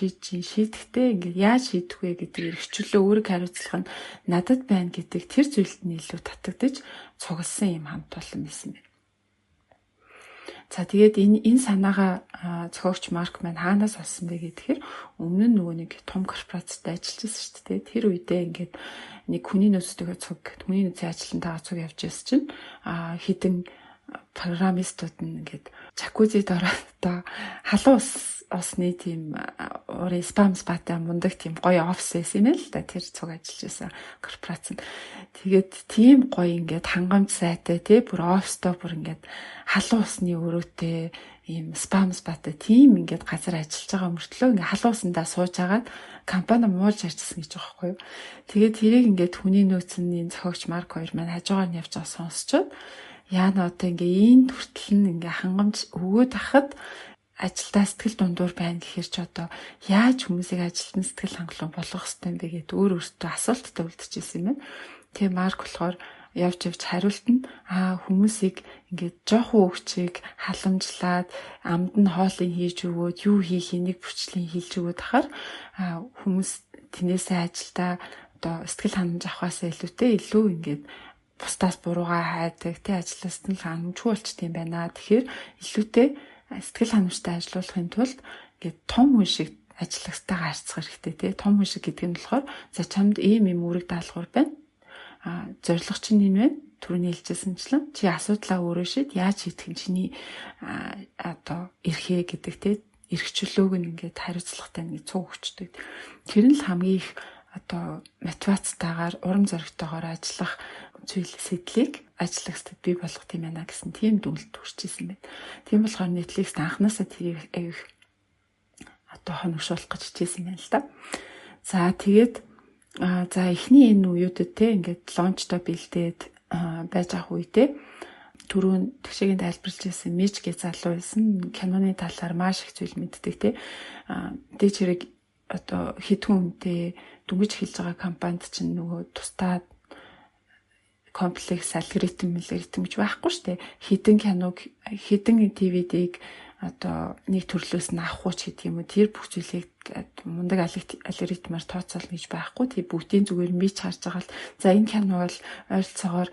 шийдэхдээ ингээд яаж шийдэх вэ гэдэг эрхчлөө өөрийг хариуцлах нь надад байна гэдэг тэр зүйлд нь илүү татагдаж цугласан юм хамт олон байсан байна. За тэгээд энэ санаагаа зохиогч Марк маань хаанаас олсон бэ гэхээр өмнө нь нөгөө нэг том корпорацид ажиллаж байсан шүү дээ. Тэр үедээ ингээд нэг хүний нөөцтэйгээ цуг, хүний нөөцийн ажилтнтайгаа цуг явж байсан чинь хідэн программистууд нь ингээд жакузид ороод одоо халуун усны тийм урын спамсбатай мундаг тийм гоё офис байсан юм л да. Тэр цуг ажиллаж байсан корпорац нь. Тэгээд тийм гоё ингээд хангамж сайтай тий бүр оффстоо бүр ингээд халуун усны өрөөтэй ийм спамсбатай тийм ингээд газар ажиллаж байгаа мөртлөө ингээд халуун усандаа сууж агаад компани муулж ажилласан гэж байгаа байхгүй юу. Тэгээд тэрийг ингээд хүний нөөцийн зохиогч Марк 2 маань хажуугаар нь явж байгаа сонсчод яана одоо ингээ энд хүртэл нь ингээ хангамж өгөөд хахад ажилдаа сэтгэл дундуур байна гэхэр ч одоо яаж хүмүүсийг ажилтны сэтгэл хангалуун болгох ёстой юм бэ гэдээ өөртөө асуулттай үлдчихсэн юм байна. Тэгээ Марк болохоор явж хариулт нь хүмүүсийг ингээд жоохон өгчийг халамжлаад амд нь хоолыг хийж өгөөд юу хийх энийг бүрчлэн хэлж өгөөд хахаар хүмүүс тнээсээ ажилдаа одоо сэтгэл ханамж авахаас илүү ингээд бусдаас буруугаа хайдаг тий ажлаас нь хангамжгүй болчт юм байна. Тэгэхээр илүүтэй сэтгэл ханамжтай ажиллахын тулд ингээд том хүн шиг ажиллагчтайгаа харьцах хэрэгтэй тий. Том хүн шиг гэдэг нь болохоор за чамд ийм үүрэг даалгавар байна. Зорилго чинь энэ байна. Түрүүний хэлжсэнчлэн чи асуудлаа өөрөө шийд яаж хийх юм чиний одоо эрхээ гэдэг тий эрхчлөөг нь ингээд хариуцлагатай нэг цуг өгчдөг. Тэр нь л хамгийн их одоо мотивацтайгаар урам зоригтойгоор ажиллах зүйл сэтлийг ажиллагчдад бий болгох юм байна гэсэн тийм дүгнэлт хүрчээсэн байна. Тийм болохоор Netflix анханасаа тэрийг аяг одоо хоногшуулах гэж хичээсэн байна л да. За тэгээд за эхний энэ үеүүдэд те ингээд лончтой бэлдээд байж ах үедээ түрүүн тэгшээгийн тайлбарлаж байсан Мич гэ залуу байсан киноны талаар маш их зүйл мэддэг те. Дэж хэрэг одоо хэдхэн үнэтэй дүнгийн хэлж байгаа компанид чинь нөгөө тусдаа комплекс алгоритм гэж байхгүй шүү дээ. Хэдэн DVD-г одоо нэг төрлөөс нь авах ч гэдэг юм уу. Тэр бүх зүйлийг мундаг алгоритмаар тооцоолно гэж байхгүй. Тэг бүгдийн зүгээр мич харж байгаа л за энэ кино бол ойролцоогоор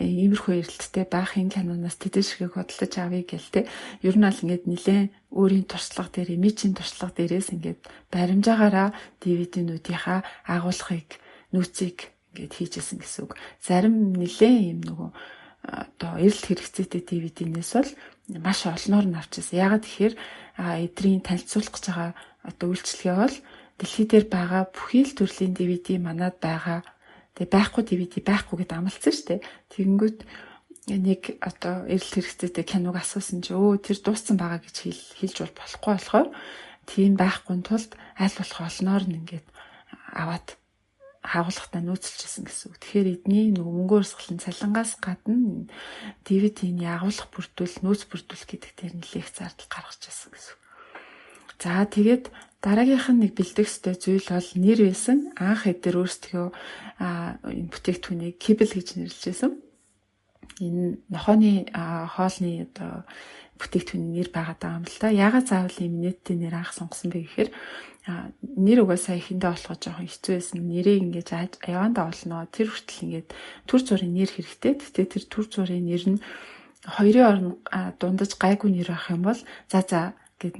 иймэрхүү эрэлттэй байх энэ киноноос тэдэн шигийг хөдөлж авъя гэл те. Ер нь аль ингээд нэлээд өөрийн туршлага дээр мичийн туршлага дээрээс ингээд баримжаагаараа DVD-нүүдийнхаа агуулгыг нөөцийг ингээд хийжсэн гэсэн үг. Зарим нэлээд юм нөгөө одоо эрэлт хэрэгцээтэй DVD-нээс бол маш олноор нь авчихсан. Ягаад тэгэхээр эдрийн танилцуулах гэж байгаа одоо үйлчлэгээ бол дэлхий дээр байгаа бүхий л төрлийн DVD манад байгаа. Тэгээ байхгүй DVD байхгүй гэдээ амлацсан шүү дээ. Тэгэнгүүт нэг одоо эрэлт хэрэгцээтэй киног асуусан чи тэр дууссан байгаа гэж хэлж болохгүй болохоор тийм байхгүй тулд аль болох олноор нь ингээд аваад хаагуулгатаа нөөцлжсэн гэсэн үг. Тэгэхээр эдний нөгөө мөнгөөр сахлан цалингаас гадна DVD-ний агуулга бүрдүүл, нөөц бүрдүүл гэдэг дээр нэлээх зардал гаргаж ирсэн гэсэн үг. За тэгээд дараагийнх нь нэг бэлдэх ёстой зүйл бол нэр байсан. Анх эдгээр өөрсдөө энэ бүтээгдэхүүнийг Kibble гэж нэрлэжсэн. Энэ нохооны хоолны одоо бүтээгдэхүүний нэр байгаад байгаа юм л да. Ягаад заавал ийм нийтийн нэр анх сонгосон бэ гэхээр нэр угаасаа ихэндээ болохоо жоохон хэцүү байсан. Нэрийг ингэж явандаа олноо. Тэр хүртэл ингэж төр зүрийн нэр хэрэгтэй. Гэхдээ тэр төр зүрийн нэр нь хоёрын оронд дундаж гайгүй нэр авах юм бол за гэд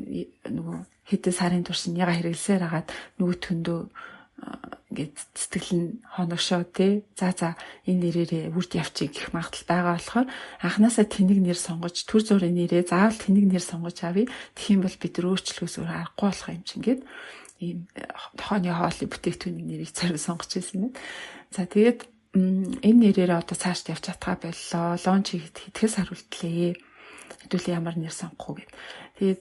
нөгөө хэдэн сарын турш яга хэрэглэсээр хагаад нөгөө төндөө ингээд сэтгэл нь хоногшоо тий. За энэ нэрээрээ үрд явчих гэх магадлал байгаа болохоор анханасаа тэнэг нэр сонгож төр зүрийн нэрээ заавал тэнэг нэр сонгож авъя. Тэгхийн бол бид өөрчлөхөөс өөр аргагүй болох юм чинь гээд ийм тохооны хоолны бүтээгдэхүүний нэрийг царай сонгож ирсэн байна. За тэгээд энэ нэрээрээ одоо цаашд явж чадхаа боллоо. Лонч хийхэд сар үлдлээ. Хэдүүлээ ямар нэр сонгох уу гэд. Тэгээд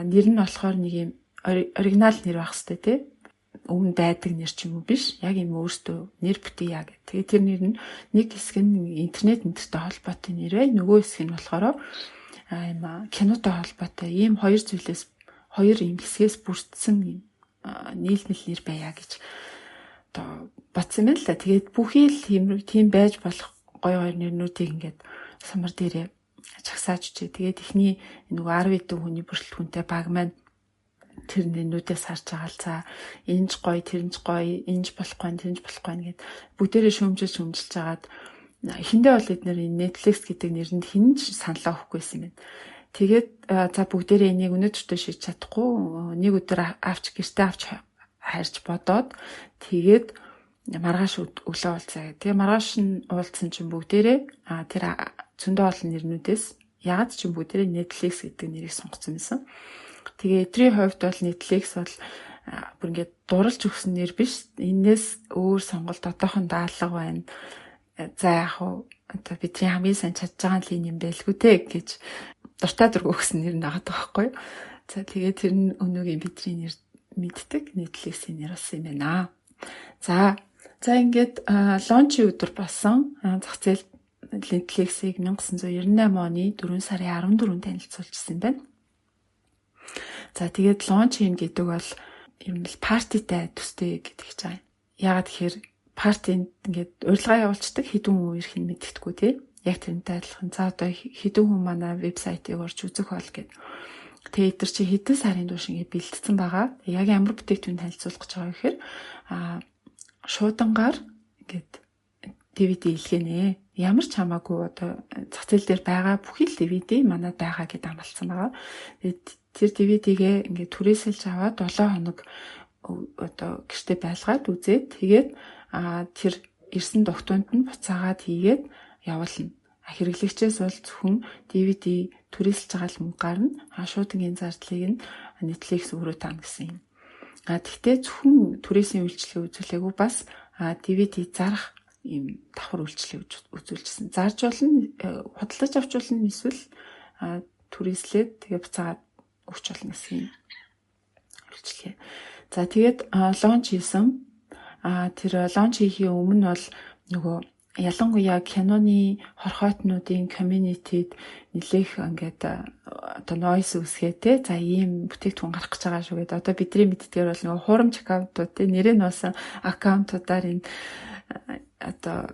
нэр нь болохоор нэг юм оригинал нэр байх хэрэгтэй тий. Өмнө байдаг нэр ч юм уу биш. Яг юм өөртөө нэр бүтээе гэх. Тэгээд тэр нэр нь нэг хэсэг нь интернет нэртэй холбоотой нэрээ, нөгөө хэсэг нь болохоор ийм кинотой холбоотой ийм хоёр ийм хэсгээс бүрдсэн ийм нийлмэл нэр байя гэж одоо батсан байна л да. Тэгээд бүхий л тийм байж болох гоё нэрнүүдийг ингээд самар дээрээ чагсааж чий. Тэгээд эхний нөгөө 10 хэдэн хүний бүрэлдэхүүнтэй баг маань тэр нэрнүүдээс харж байгаа л за энэч гоё, тэрэнч гоё, энэч болохгүй, тэрэнч болохгүй гэд бүгдээрээ шүүмжилж жагаад эхэндээ бол эдгээр Netflix гэдэг нэрэнд хэн ч саналаа өгөхгүйсэн юм. Тэгээд за бүгдээрээ энийг өнөөдөртөө шийдэж чадахгүй нэг өдөр гэртээ авч харьж бодоод тэгээд маргааш өглөө уулзаа. Тэгээ маргааш нь уулзсан чинь бүгдээрээ тэр зөндөө олон нэрнүүдээс ягаад ч бүгдээрээ Netflix гэдэг нэрийг сонгоцсон байсан. Тэгээ эдрийн хувьд бол Netflix бол бүр ингээд дурлж өгсөн нэр биш. Энээс өөр сонголт одоохон даалга байна. За яг хуу одоо бидний хамгийн сайн чадж байгаа л юм байлгүй те гэж дуртай дург өгсөн нэр нагаад байгаа байхгүй. За тэгээд тэр нь өнөөгийн бидний нэр мэддэг Netflix-ийн нэр болсон юм байна. За ингээд лончи өдөр болсон. Зах зээл Netflix-ийг 1998 оны 4 сарын 14-нд танилцуулжсэн байна. За тэгээд лонч хийн гэдэг бол ер нь партитай төстэй гэдэг чинь. Ягаад тэгэхээр партинд ингээд урилга явуулцдаг хэдэн хүн ирэх нь мэддэхгүй тий. Яг тэрнтэй адилхан. За одоо хэдэн хүн манай вебсайтыг орж үзэх бол гэд. Тэгээд тэр чи хэдэн сарын турш ингээд бэлдсэн байгаа. Яг ямар бүтээгдэхүүн танилцуулах гэж байгаа гэхээр шуудангаар ингээд DVD илгээнэ. Ямар ч хамаагүй одоо зах зээл дээр байгаа бүхий л DVD манад байгаа гэдээ амласан байгаа. Тэгээд тэр DVD-гээ ингээд түрээсэлж аваад 7 хоног одоо гэртээ байлгаад үзээд тэгээд тэр ирсэн дугтуйнд нь буцаагаад хийгээд явуулна. Хэрэглэгчээс бол зөвхөн DVD түрээсэлж байгаа л мөнгө гарна. Шуудангийн зардлыг нь Netflix өөрөө таана гэсэн юм. Тэгтээ зөвхөн түрээсийн үйлчлэгээ үзүүлээгүй бас DVD зарах ийм давхар үйлчлэг үзүүлжсэн. Зарж болно, худалдаж авч болно, эсвэл түрээслээд тэгээ буцаагаад өгч болно гэсэн юм үйлчлэгээ. За тэгээд лонч хийсэн. Тэр лонч хийхийн өмнө бол нөгөө ялангуяа киноны хорхойтнуудын community-д нэлээх ингээд одоо noise үсгээтэй. За ийм бүтээгдэхүүн гарах гэж байгаа шүү гэдэг. Одоо бидний мэддгээр бол нөгөө хуурамч аккаунтууд тий нэрээ нуусан аккаунтуудаар энэ одоо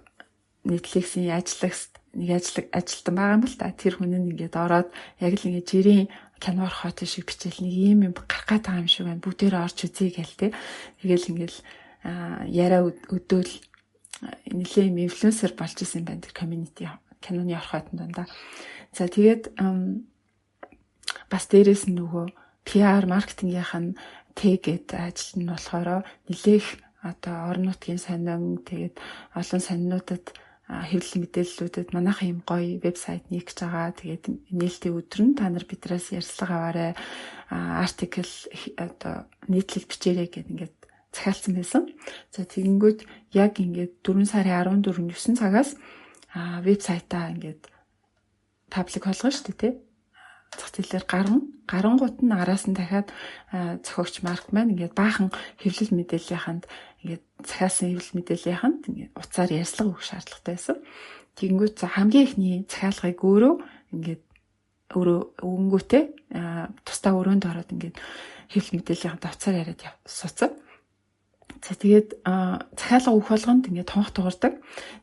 Netflix-ийн ажилтан байгаа юм л та. Тэр хүн нь ингээд ороод яг л ингээд жирийн кино хорхойтой шиг бичээл нэг ийм юм гарах гээд байгаа юм шиг байна. Бүгдээрээ орч үзье гээл тий. Тэгэл ингээд яриа өдөөл нэлээ юм инфлюенсер болж исэн байна тэр community киноны орхойтон дандаа. За тэгээд бас дээрээс нь нөгөө PR маркетингийнх нь тэгээд ажил нь болохоор нэлээх одоо орон нутгийн сонин тэгээд олон сонинуудад хэвлэл мэдээллүүдэд манайхан юм гоё вебсайт нэгж байгаа. Тэгээд нээлтийн өдөр нь та нар бидраас ярьцлага аваарай. Артикл одоо нийтлэл бичээрэй гэдэг ингээд захиалсан байсан. За тэгэнгүүт яг ингээд 4 сарын 14 9 цагаас вебсайтаа ингээд паблик болгоно шүү дээ тий. Зах зээлээр гарангуут нь араас нь дахиад зохиогч марк маань ингээд баахан хэвлэл мэдээллийнхэнд ингээд захиалсан хэвлэл мэдээллийнхэнд ингээд уцаар ярьцлага өгөх шаардлагатай байсан. Тэгэнгүүт хамгийн ихний захиалгыг ингээд өөрөө өнгөтэй тусдаа өрөөнд ороод ингээд хэвлэл мэдээллийнхэнд уцаар яриад суцсан. За тэгээд захиалга өгөх болгонд ингээд тонх дуурдаг.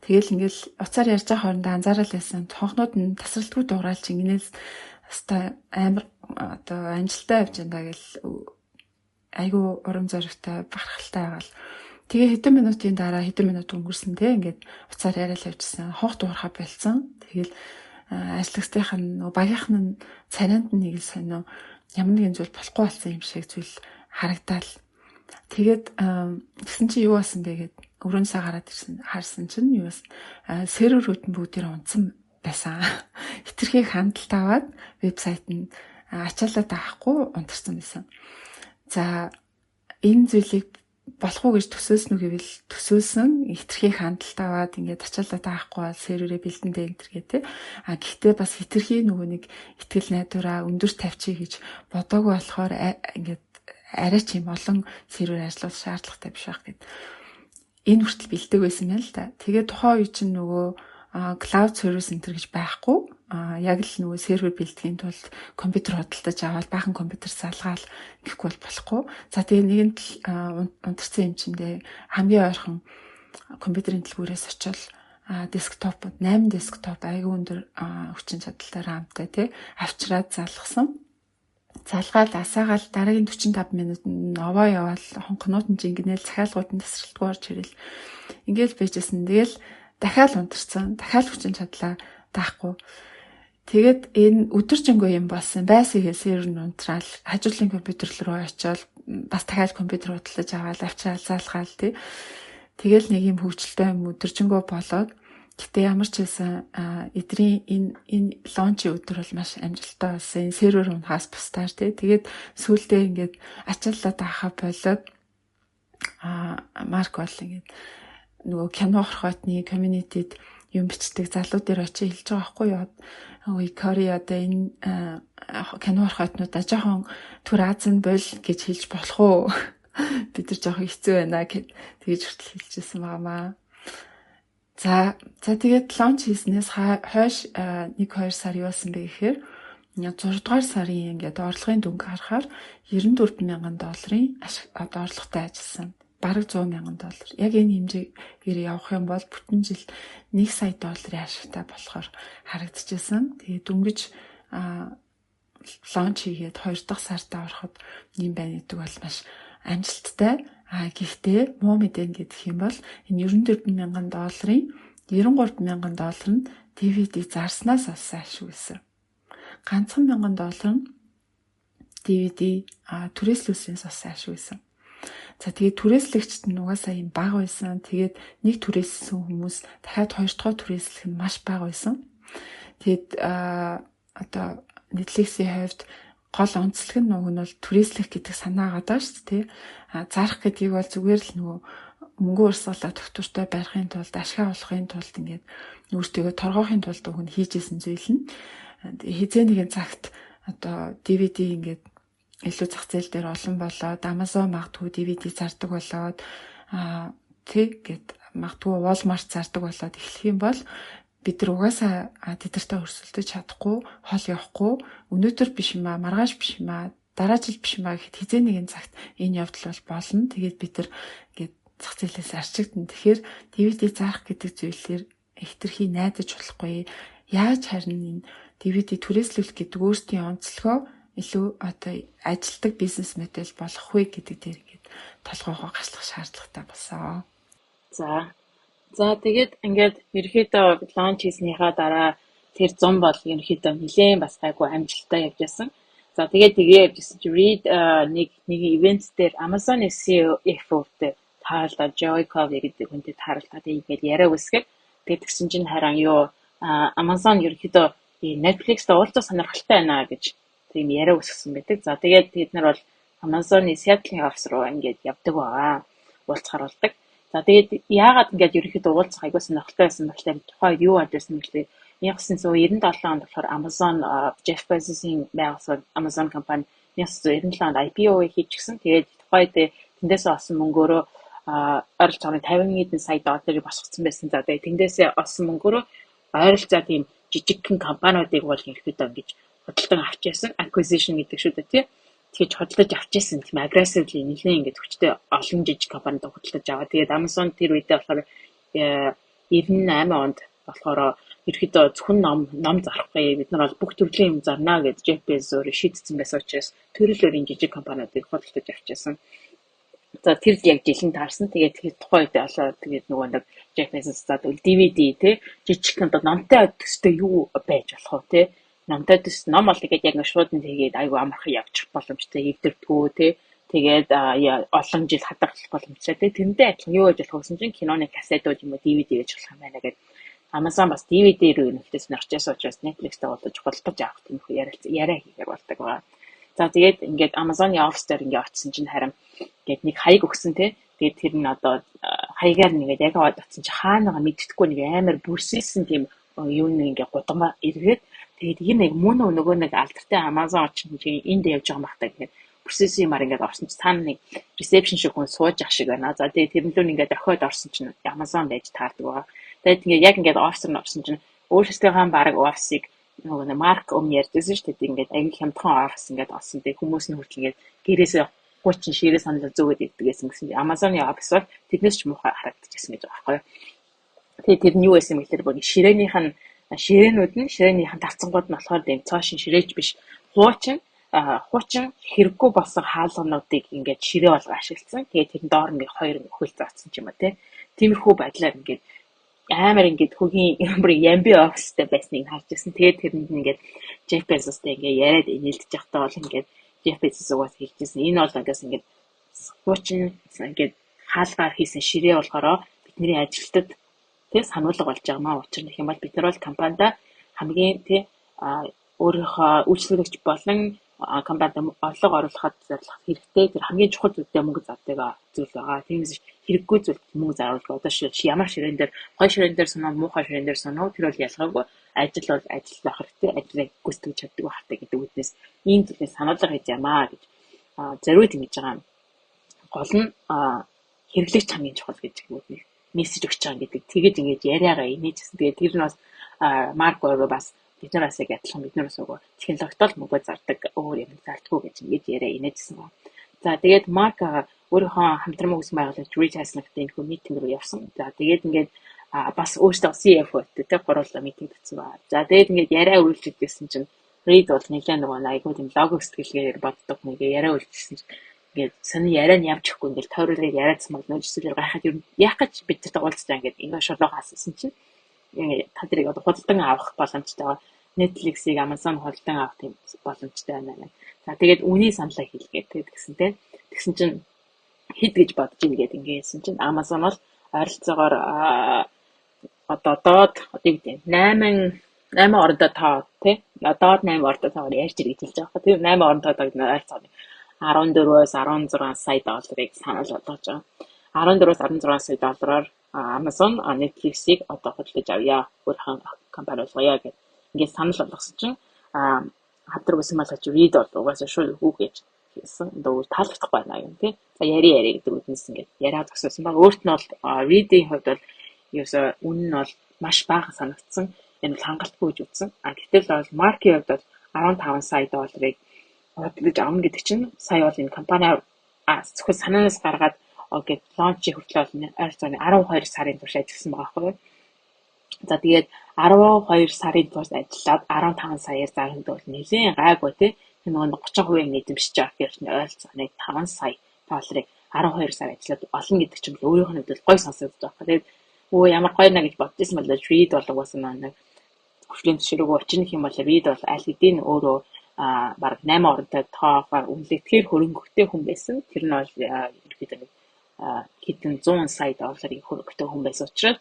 Тэгэл ингээд уцаар ярьж байгаа хоорондоо анзаарал байсан. Тонхнууд нь тасралтгүй дуурайлж ингэнээс хаста амар одоо амжилттай явж байгаа гэл айгүй урам зоригтой бахархалтай байгаал. Тэгээ хэдэн минутын дараа хэдэн минут өнгөрсөн те ингээд уцаар яриад явжсан. Хонх дуурхаа болцсон. Тэгэл ажлагчдынх нь багийнх нь царайнд нь нэг л сонио ямар нэгэн зүйл болохгүй болсон юм шиг зүйл харагдаад. Тэгээд тэгсэн чинь юу болсон бэ гэд өрөөндөө гараад ирсэн. Харсан чинь юу вэ? Серверүүд нь бүгдээр унтсан байсан. Хитрхийг хандлт аваад вебсайт нь ачаалаад авахгүй унтарсан байсан. За энэ зүйлийг болох уу гэж төсөөснө гэвэл төсөөсөн хитрхийг хандлт аваад ингээд ачаалаад авахгүй бол серверээ бэлдэндээ энэ гэдэг. Гэхдээ бас хитрхий нөгөө нэг ихтгэл найдвараа өндөр тавьчих гэж бодоогүй болохоор ингээд арай ч юм олон сервер ажиллах шаардлагатай биш байх гэд. Энэ хүртэл бэлдэг байсан юм л да. Тэгээ тухайн үе чинь нөгөө cloud service center гэж байхгүй. Яг л нөгөө сервер бэлтгэхийн тулд компьютер худалдаж аваад баахан компьютер салгаал гэхгүй бол болохгүй. За тэгээ нэгэнт унтарсан юм чиндээ хамгийн ойрхон компьютерийн дэлгүүрээс очил десктоп 8 десктоп аягүй өндөр хүчин чадалтаараа хамтаа тий авчираад залгасан. Залгаал асаагаал дараагийн 45 минут овоо яваал хонхнууд нь жингэнэл захиалгууд нь тасралтгүй орж ирэл. Ингээл байжсэн. Тэгэл дахиад унтарсан. Дахиад хүчин чадлаа даахгүй. Тэгээд энэ өдөржингөө юм болсон. Байсыгээ сервер нь унтраал, хажуудлын компьютер руу очиод бас дахиад компьютер худалдаж аваад авчраал заалгаал тий. Тэгэл нэг юм хөвгчлөлтэй юм өдөржингөө болоод гэтээ ямар ч хэлсэн эдрийн энэ лончи өдөр бол маш амжилттай болсон. Энэ сервер унахаас бусдаар тий. Тэгээд сүүлдээ ингээд ачааллаад авахаа болоод Марк бол ингээд нөгөө кино хорхоотны community-д юм бичдэг залуу дээр очиж хэлж байгаа байхгүй юу? Ой Кореяда энэ кино хорхоотнуудаа жоохон түр Азийн бол гэж хэлж болох уу? Бид нар жоохон хэцүү байна гэд тэгж хүртэл хэлчихсэн байнамаа. За тэгээд лонч хийснээс хойш 1-2 сар юу болсон бэ гэхээр 6 дугаар сарын ингээд орлогын дүнг харахаар $94,000 орлоготой ажилласан. Бараг $100,000. Яг энэ хэмжээгээр явах юм бол бүтэн жил $1 сая ашигтай болохоор харагдчихсан. Тэгээд дөнгөж лонч хийгээд 2 дахь сартаа ороход юм байна гэдэг бол маш амжилттай. Гэхдээ муу мэдэн гэдэг юм бол энэ $94,000-ийн $93,000 нь DVD зарснаас олсон ашиг байсан. Ганцхан $1,000 нь DVD түрээслүүлснээс олсон ашиг байсан. За тэгээд түрээслэгчд нь угаасаа юм бага байсан. Тэгээд нэг түрээссэн хүмүүс дахиад 2 дахь түрээслэх нь маш бага байсан. Тэгээд одоо Netflix-ийн хувьд гол онцлог нь нөгөө нь бол түрээслэх гэдэг санаа гадаа шүү дээ. Зарах гэдгийг бол зүгээр л нөгөө мөнгө урсгалаа тогтвортой байхын тулд ашиг олохын тулд ингээд өөртөө торгохын тулд уг нь хийжсэн зүйл нь хизээ нэгэн цагт одоо DVD ингээд илүү зах зээл дээр олон болоод Amazon магадгүй DVD зардаг болоод тэгээд магадгүй Walmart зардаг болоод эхлэх юм бол бид нар угаасаа тэдэртээ өрсөлдөж чадахгүй, хол явахгүй, өнөөдөр биш юм аа, маргааш биш юм аа, дараа жил биш юм аа гэхэд хизээ нэгэн цагт энэ явдал бол болно. Тэгээд бид нар ингээд зах зээлээс арчигдана. Тэгэхээр DVD зарах гэдэг зүйлээр хэтэрхий найдаж болохгүй. Яаж харин энэ DVD түрээслүүлэх гэдэг өөрсдийн онцлогоо илүү одоо ажилтдаг бизнес модель болох вэ гэдэг дээр ингээд толгойгоо гашлах шаардлагатай болсон. За тэгээд ингээд ерөөхдөө лонч хийснийхаа дараа тэр 100 бол ерөөхдөө нэлээд бас гайгүй амжилттай явж байсан. За тэгээд явжсэн чи Reed нэг ивент дээр Amazon CEO дээр таарлаа Joy Covey гэдэг хүнтэй таарлаа тэгээд яриа үсгээд тэгээд тэгсэн чинь харин юу Amazon ерөөхдөө Netflix-тэй уулзах сонирхолтой байна гэж тийм яриа үсгсэн байдаг. За тэгээд бид нар бол Amazon-ы Seattle-ийн офис руу ингээд явдаг байгаа. Уулзахаар болдог. За тэгээд яагаад ингээд ерөөхдөө уулзах айгуу сонирхолтой байсан бэ гэхээр тухайд юу адилсан бэ гэхээр 1997 онд болохоор Amazon Jeff Bezos-ийн байгуулсан Amazon компани 1997 онд IPO хийчихсэн. Тэгээд тухайд тэндээс олсон мөнгөөрөө ойролцоогоор 50,000 сая долларыг босгоцсон байсан. За тэгээд тэндээсээ олсон мөнгөөрөө ойролцоо тийм жижигхэн компаниудыг бол ерөөхдөө ингэж худалдан авч яасан acquisition гэдэг шүү дээ тий. Тэгэж худалдаж авчихсан тийм aggressively нэлээд ингэж хүчтэй олон жижиг компаниуд худалдаж аваа. Тэгээд Amazon тэр үедээ болохоор 98 онд болохоор ерөөхдөө зөвхөн ном зарахгүй бид нар бол бүх төрлийн юм зарна гэж Jeff Bezos шийдсэн байсан учраас төрөлөөрийн жижиг компаниудыг худалдаж авчихсан. За тэр яг жилийн таарсан. Тэгээд тухайн үед болоо тэгээд нөгөө нэг Jeff Bezos задвал DVD тий жижигхэн номтой төстэй юу байж болох вэ тий номтой төс ном бол тэгээд яг шууд нь тэгээд айгу амархан явчих боломжтой эвдэрдгүү тий тэгээд олон жил хадгалах боломжтой тий тэрнтэй адилхан юу гэж болох вэ чинь киноны кассетууд юм уу DVD гэж болох юм байна гэдэг Amazon бас DVD рүү нөхдөс нэрчээс учраас Netflix-тэй болож худалдаж авах тийм их яриа хийхээр болдог байгаа. За тэгээд ингээд Amazon-ы офис дээр ингээд очсон чинь харин ингээд нэг хаяг өгсөн тий тэгээд тэр нь одоо хаягаар нэгээд яг аваад очсон чи хаанаага мэддэхгүй нэг амар бүрсэлсэн тийм юу нэг ингээд гудамж эргээд тэгээд ийм нэг мөн нөгөө нэг алдартай Amazon чинь энд явж байгаа махтаа гэхээр процесс юмар ингээд орсон чинь цаана нэг reception шиг хүн сууж ах шиг байна. За тэгээд тэрнлүү ингээд орхиод орсон чинь Amazon байж таардаг байгаа. Тэгээд ингээд яг ингээд офис руу орсон чинь өөрсдийнхөө баг офисыг нөгөө Марк өмнө ярьдсэн шүү дээ. Ингээд аяг хямдхан офис ингээд олсон. Тэгээд хүмүүс нь хүртэл ингээд гэрээсээ гуйчин ширээ санал зөөгд иддэгсэн гэсэн чинь Amazon-ы офис бол тэднээс ч муухай харагдчихсан гэж байгаа байхгүй юу. Тэгээд тэр нь юу байсан бэ гэхээр бүр ширээнийхэн тарцангууд нь болохоор тийм цоошин ширээч биш хуучин хэрэггүй болсон хаалгануудыг ингээд ширээ болго ашигласан. Тэгээд тэр доор нэг хоёр хөл заасан ч юм уу тий. Тиймэрхүү байдлаар ингээд амар ингээд хөгийн бүр ямби офстэй байсныг харж ирсэн. Тэгээд тэрэнд ингээд Jeff Bezosтэй ингээд яриад нийлдэж явахдаа бол ингээд Jeff Bezos-аас хэлжсэн. Энэ бол ингээс ингээд хуучин ингээд хаалгаар хийсэн ширээ болохоор бидний ажилтнад тий сануулга болж байгаа маа. Учир нь гэх юм бол бид нар бол компанида хамгийн тий өөрийнхөө үйлчлэгч болон компанид орлого оруулахад зорилгох хэрэгтэй тэр хамгийн чухал зүйлдээ мөнгө зардаг зүйл байгаа. Тиймээс хэрэггүй зүйлд мөнгө заруулах. Одоо ямар ширээн дээр гоё ширээн дээр соноо муухай ширээн дээр соноо тэр бол ялгаагүй. Ажил бол ажил байх хэрэгтэй. Ажлыг гүйцэтгэж чаддаг байх хэрэгтэй гэдэг үгнээс ийм зүйлээс сануулга хийж ямаа гэж зориуд ингэж байгаа. Гол нь хэрэглэгч хамгийн чухал гэж үгнээ мессеж өгч байгаа гэдэг. Тэгээд ингэж яриагаа инээжсэн. Тэгээд тэр нь бас Марк өөрөө бас бид нараас яг адилхан бид нараас өгөө технологитол мөнгө зардаг өөр юм зардаггүй гэж ингэж яриа инээжсэн. За тэгээд Марк өөрийнхөө хамтран үүсгэн байгуулагч Reed Hastings-тэй энэ хүү митинг рүү явсан. За тэгээд ингээд бас өөртөө CFO-тэй тэг гурлаа митинг татсан ба. За тэгээд ингээд яриа үргэлжлүүлсэн чинь Reed бол нэлээд нөгөө айгуу тийм лого сэтгэлгээр боддог нэг яриа үргэлжлүүлсэн чинь ингээд сони яриа нь явж өгөхгүй ингээд тойролыг яриадсан бол нөө жишээлбэл гайхаад юу яах гэж бид нартай уулзсан ингээд ингээд шулуу хаасан чинь та тэрийг одоо худалдан авах боломжтой. Netflix-ийг Amazon худалдан авах тийм боломжтой байна. За тэгээд үний саналаа хэлгээд тэгсэнтэй. Тэгсэн чинь хэд гэж бодож ийн гэдэг ингэсэн чинь Amazon бол ойролцоогоор одоо доод юу гэдэг 8 ордоо тоо тий доод 8 ордоо тоогоор ярьж ир гэж хэлж байгаа. Тэр 8 ордоо тоог нь ойролцоогоор 14-өөс 16 сая долларыг санал болгож байгаа. 14-өөс 16 сая доллараар Amazon Netflix-ийг одоо худалдаж авъя. Өөрхөн компани болгоё гэж ингээд санал болгосон чинь хамтран үсэн малгайч Reed бол угаасаа шууд үг гэж хэлсэн. Одоо таалагдах байна юм тий. За яри гэдэг үгнээс ингээд яриа зогсоосон баг. Өөрт нь бол Reed-ийн хувьд бол ерөөсөө үнэн нь бол маш бага санагдсан. Энэ бол хангалтгүй гэж үзсэн. Гэтэл бол Mark-ийн хувьд бол 15 сая долларыг худалдаж авна гэдэг чинь сая бол энэ компани зөвхөн санаанаас гаргаад гэт лончи хүртэл ойролцоогоор 12 сарын турш ажилласан байгаа байхгүй юу. За тэгээд 12 сарын турш ажиллаад 15 саяар зарахд бол нэлээд гайгүй тий. Нөгөө 30% нийтэмшиж байгаа гэж ойролцоогоор 5 сая долларыг 12 сар ажиллаад олно гэдэг чинь өөрийнх нь хувьд гой сонсогдож байгаа. Тэгээд ямар гоё нэ гэж бодчихсон байлаа. Reed бол угаасаа нэг хөгжлийн төшөөрөг очих юм бол Reed бол аль хэдийн өөрөө бараг 8 ордоо тоогоор үнэлэхээр хөрөнгөтэй хүн байсан. Тэр нь бол ерөөдөө хэдэн 100 сая долларын хөрөнгөтэй хүн байсан учраас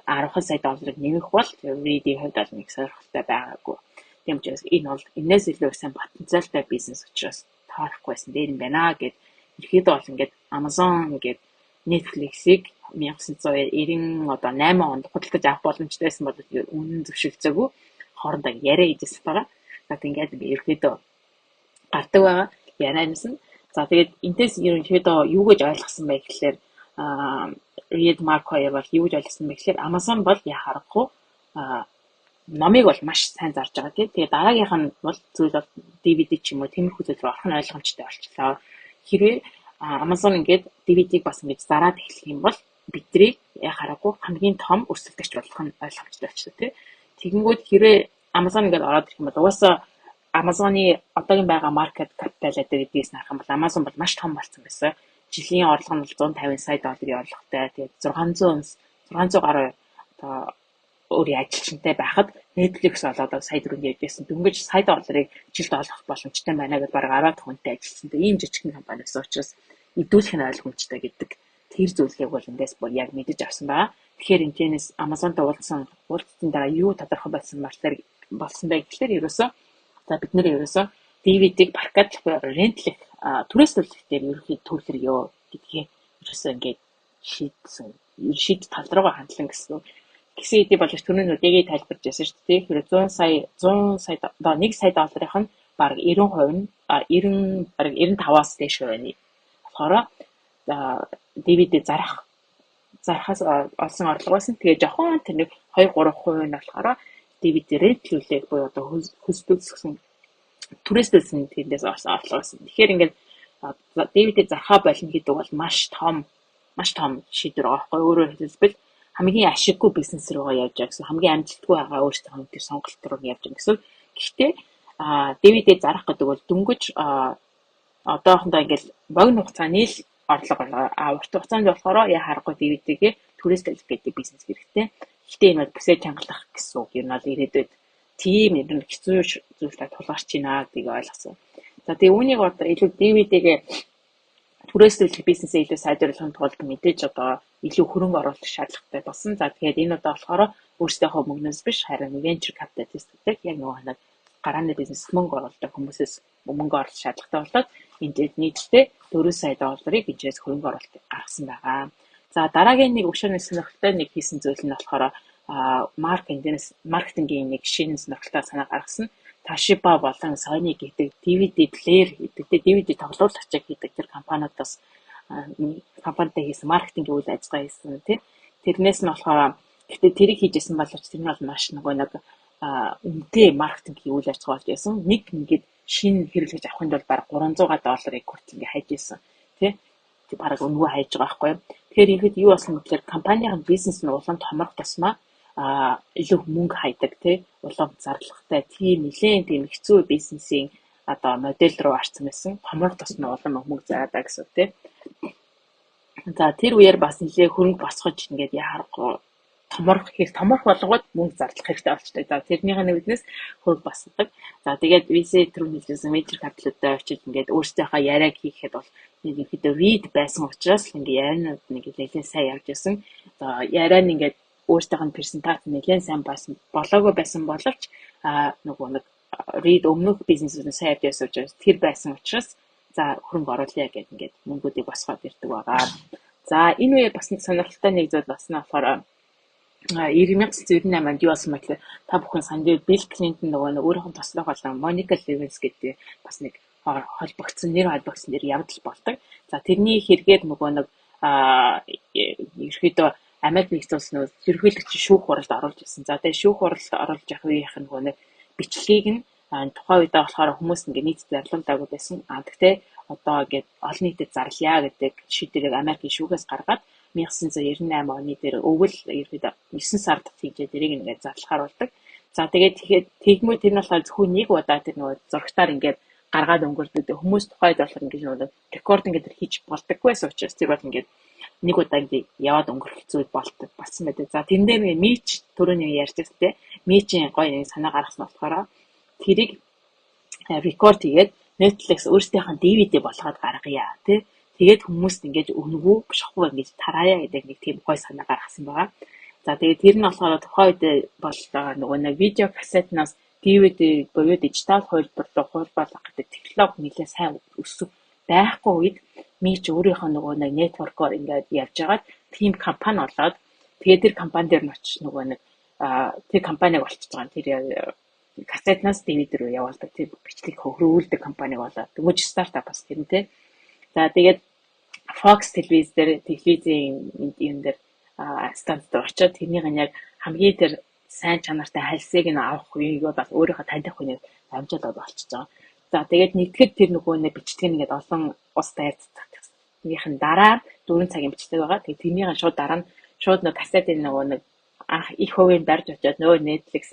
10 сая долларыг нэмэх бол Reed-ийн хувьд бол нэг сонирхолтой байгаагүй. Тийм учраас энэ бол энэс илүү сайн потенциалтай бизнес учраас таарахгүй байсан дээр юм байна гэд ерөөдөө бол ингээд Amazon гээд Netflix-ийг 1990 одоо 8 онд худалдаж авах боломжтой байсан бол үнэн зөвшөөрцөөгүй хоорондоо яриа хийжсэн байгаа. За тэгээд ерөөдөө гардаг байгаа. Ярианаас нь за тэгээд энэс ерөөдөө юу гэж ойлгосон бэ гэхээр Reed Mark хоёр бол юу гэж ойлгосон бэ гэхээр Amazon бол яхахгүй номыг бол маш сайн зарж байгаа тийм. Тэгээд дараагийнх нь бол зүйл бол DVD ч юм уу тиймэрхүү зүйл рүү орох нь ойлгомжтой болчихлоо. Хэрвээ Amazon ингээд DVD-г бас ингэж зараад эхлэх юм бол бидний яхахгүй хамгийн том өрсөлдөгч болох нь ойлгомжтой болчихлоо тийм. Тэгэнгүүт хэрвээ Amazon ингээд ороод ирэх юм бол угаасаа Amazon-ы одоогийн байгаа маркет капитал гэдгээс харах юм бол Amazon бол маш том болсон байсан. Жилийн орлого нь 150 сая долларын орлоготой. Тэгээд 600 гаруй одоо өөрийн ажилчинтай байхад Netflix болоод сая 4 ярьжсэн. Дөнгөж сая долларыг жилд олох боломжтой байна гэж бараг 10 хүнтэй ажилласан. Ийм жижигхэн компаниас учраас идүүлэх нь ойлгомжтой гэдэг тэр зүйлийг бол эндээс бүр яг мэдэж авсан байгаа. Тэгэхээр энэс Amazon-тай уулзсан дараа юу тодорхой болсон бэ гэхээр ерөөсөө за бид нэр ерөөсөө DVD-г паркад рентлэх түрээс төлөх дээр ерөөхдөө төлөрё гэдгийг ерөөсөө ингээд шийд тал руугаа хандлан гэсэн хэдий болж түрүүний нүдэгийг тайлбарж байсан шүү дээ. Тэгэхээр 100 сая одоо 1 сая долларынх нь бараг 90% нь 90 бараг 95-аас дээш байна. Болохоор DVD зарахаас олсон орлого байсан. Тэгээ жохон тэр нэг 2-3% нь болохоор DVD рентлүүлэх буюу одоо хөсдөлсөн түрээс төлсөн тэндээс олсон орлого байсан. Тэгэхээр ингээд DVD зархаа болно гэдэг бол маш том шийдвэр байгаа байхгүй. Өөрөөр хэлбэл хамгийн ашиггүй бизнес руугаа явж байгаа гэсэн хамгийн амжилтгүй байгаа өөрсдөө тэр сонголт руу явж байгаа гэсэн. Гэхдээ DVD зарах гэдэг бол дөнгөж одоохондоо ингээд богино хугацааны л орлого урт хугацаанд болохоор харахгүй DVD-гээ түрээс төлөх гэдэг бизнес хэрэгтэй. Гэтэ энэ бол бүсээ чангалах гэсэн үг юм бол ирээдүйд тийм нэг хэцүү зүйлтэй тулгарч байна гэдгийг ойлгосон. За тэгээ үүнийг одоо илүү DVD-гээ түрээсрүүлэх бизнесээ илүү сайжруулахын тулд мэдээж одоо илүү хөрөнгө оруулах шаардлагатай болсон. За тэгээд энэ удаа болохоор өөрсдийнхөө мөнгнөөс биш харин venture capitalist гэдэг яг нөгөө нэг гарааны бизнес мөнгө оруулдаг хүмүүсээс мөнгө оруулах шаардлагатай болоод энд нийтдээ 4 сая долларыг энэс хөрөнгө оруулалт гаргасан байгаа. За дараагийн нэг өшөөний сонирхолтой нэг хийсэн зүйл нь болохоор маркетингийн нэг шинэ сонирхолтой санаа гаргасан. Toshiba болон Sony гэдэг DVD плеер гэдэг, DVD тоглуулагчийг хийдэг тэр компаниудаас компанитай хийсэн маркетингийн үйл ажиллагаа хийсэн тийм. Тэрнээс нь болохоор гэхдээ тэрийг хийжсэн боловч тэр нь бол маш нөгөө нэг үнэтэй маркетингийн үйл ажиллагаа болж байсан. Нэг ингээд шинэ хэрэглэж авахын тулд бараг $300 хүртэл ингээд хайж байсан тийм. Тэг бараг өнгөө хайж байгаа байхгүй юу. Тэгэхээр ихэд юу болсон гэхээр компанийн бизнес нь улам томрох тусмаа илүү мөнгө хайдаг тий улам зарлахтай тийм нэлээд тийм хэцүү бизнесийн одоо модель руу орсон байсан. Томрох тусмаа улам мөнгө зараадаг гэсэн тий. За тэр үеэр бас нэлээд хөрөнгө босгож ингээд яарахгүй томрох болгоод мөнгө зарлах хэрэгтэй болчтой. За тэрнийхээ нэгнээс хөрөнгө босгодог. За тэгээд VC түрүү хэлсэн venture capital-тай очиж ингээд өөрсдийнхөө яриаг хийхэд бол нэг ихэд read байсан учраас ингээд ярианууд нэг нэлээд сайн явж байсан. За яриа нь ингээд өөрсдийнх нь презентац нэлээд сайн байсан болоогүй байсан боловч нөгөө нэг read өмнөх бизнесүүдэн сайн явж байсан учраас тэр байсан учраас за хөрөнгө оруулъя гэдэг ингээд мөнгүүдийг босгоод ирдэг байгаа. За энэ үеэр бас нэг сонирхолтой нэг зүйл басна болохоор 1998 онд юу болсон бэ гэхээр та бүхэн санд Билл Клинтон нөгөө өөрийнх нь тослох болон Моника Левинс гэдэг бас нэг холбогдсон нэр явдал болдог. За тэрний хэрэгээр нөгөө нэг ерөөхдөө Америк нэгдсэн улсын ерөнхийлөгч шүүх хуралд оруулж ирсэн. За тэгээ шүүх хуралд оруулж явах үеийнх нь нөгөө нэг бичлэгийг нь тухайн үедээ болохоор хүмүүс ингээ нийтэд зарлуулаагүй байсан. Гэхдээ одоо ингээд олон нийтэд зарлая гэдэг шийдвэрийг Америкийн шүүхээс гаргаад 1998 оны дээр өвөл ерөөдөө 9 сард хийжээ дэрийг ингээд зарлахаар болдог. За тэгээд тэгмүү тэр нь болохоор зөвхөн нэг удаа тэр нөгөө зурагтаар ингээд гаргаад өнгөрдөг. Хүмүүс тухайд болохоор ингээд нөгөө рекординг гэдэг хийж болдоггүй байсан учраас тэр бол ингээд нэг удаа ингээд яваад өнгөрөх зүйл болсон байдаг. За тэрэн дээр нэг Мич түрүүний ярьж байсан Мичийн гоё нэг санаа гаргасан болохоор тэрийг рекорд хийгээд Netflix өөрсдийнх нь DVD болгоод гаргая тий. Тэгээд хүмүүст ингэж өнгөө бошхгүй ингэж тараая гэдэг нэг тийм гой санаа гаргасан байгаа. За тэгээд тэр нь болохоор тухайн үед бол нөгөө нэг видео кассетнаас DVD буюу дижитал хувилбар руу хуулбарлах гэдэг технологи нэлээд сайн өсөв байхгүй үед Мич өөрийнхөө нөгөө нэг нэтворкоор ингэж явж байгаад тийм компани болоод тэгээд тэр компани дээр нь очиж нөгөө нэг тэр компаниг олчиж байгаа. Тэр кассетнаас DVD руу явуулдаг тэр бичлэг хөрвүүлдэг компаниг болоод төгөж стартап бас тэрнтэй. За тэгээд Fox телевизийн юм дээр станцд очиод тэрнийг нь яг хамгийн тэр сайн чанартай хальсыг нь авах үеийг бол өөрийнхөө таних хүнийг амжилтад болчихж байгаа. За тэгээд нэгтгэд тэр нөгөө нэг бичлэг ингээд олон ус дайрцахын дараа 4 цагийн бичлэг байгаа. Тэгээд тэрнийг шууд дараа нь шууд нөгөө кассетын нөгөө нэг анх их хувийн барьж очиод нөгөө Netflix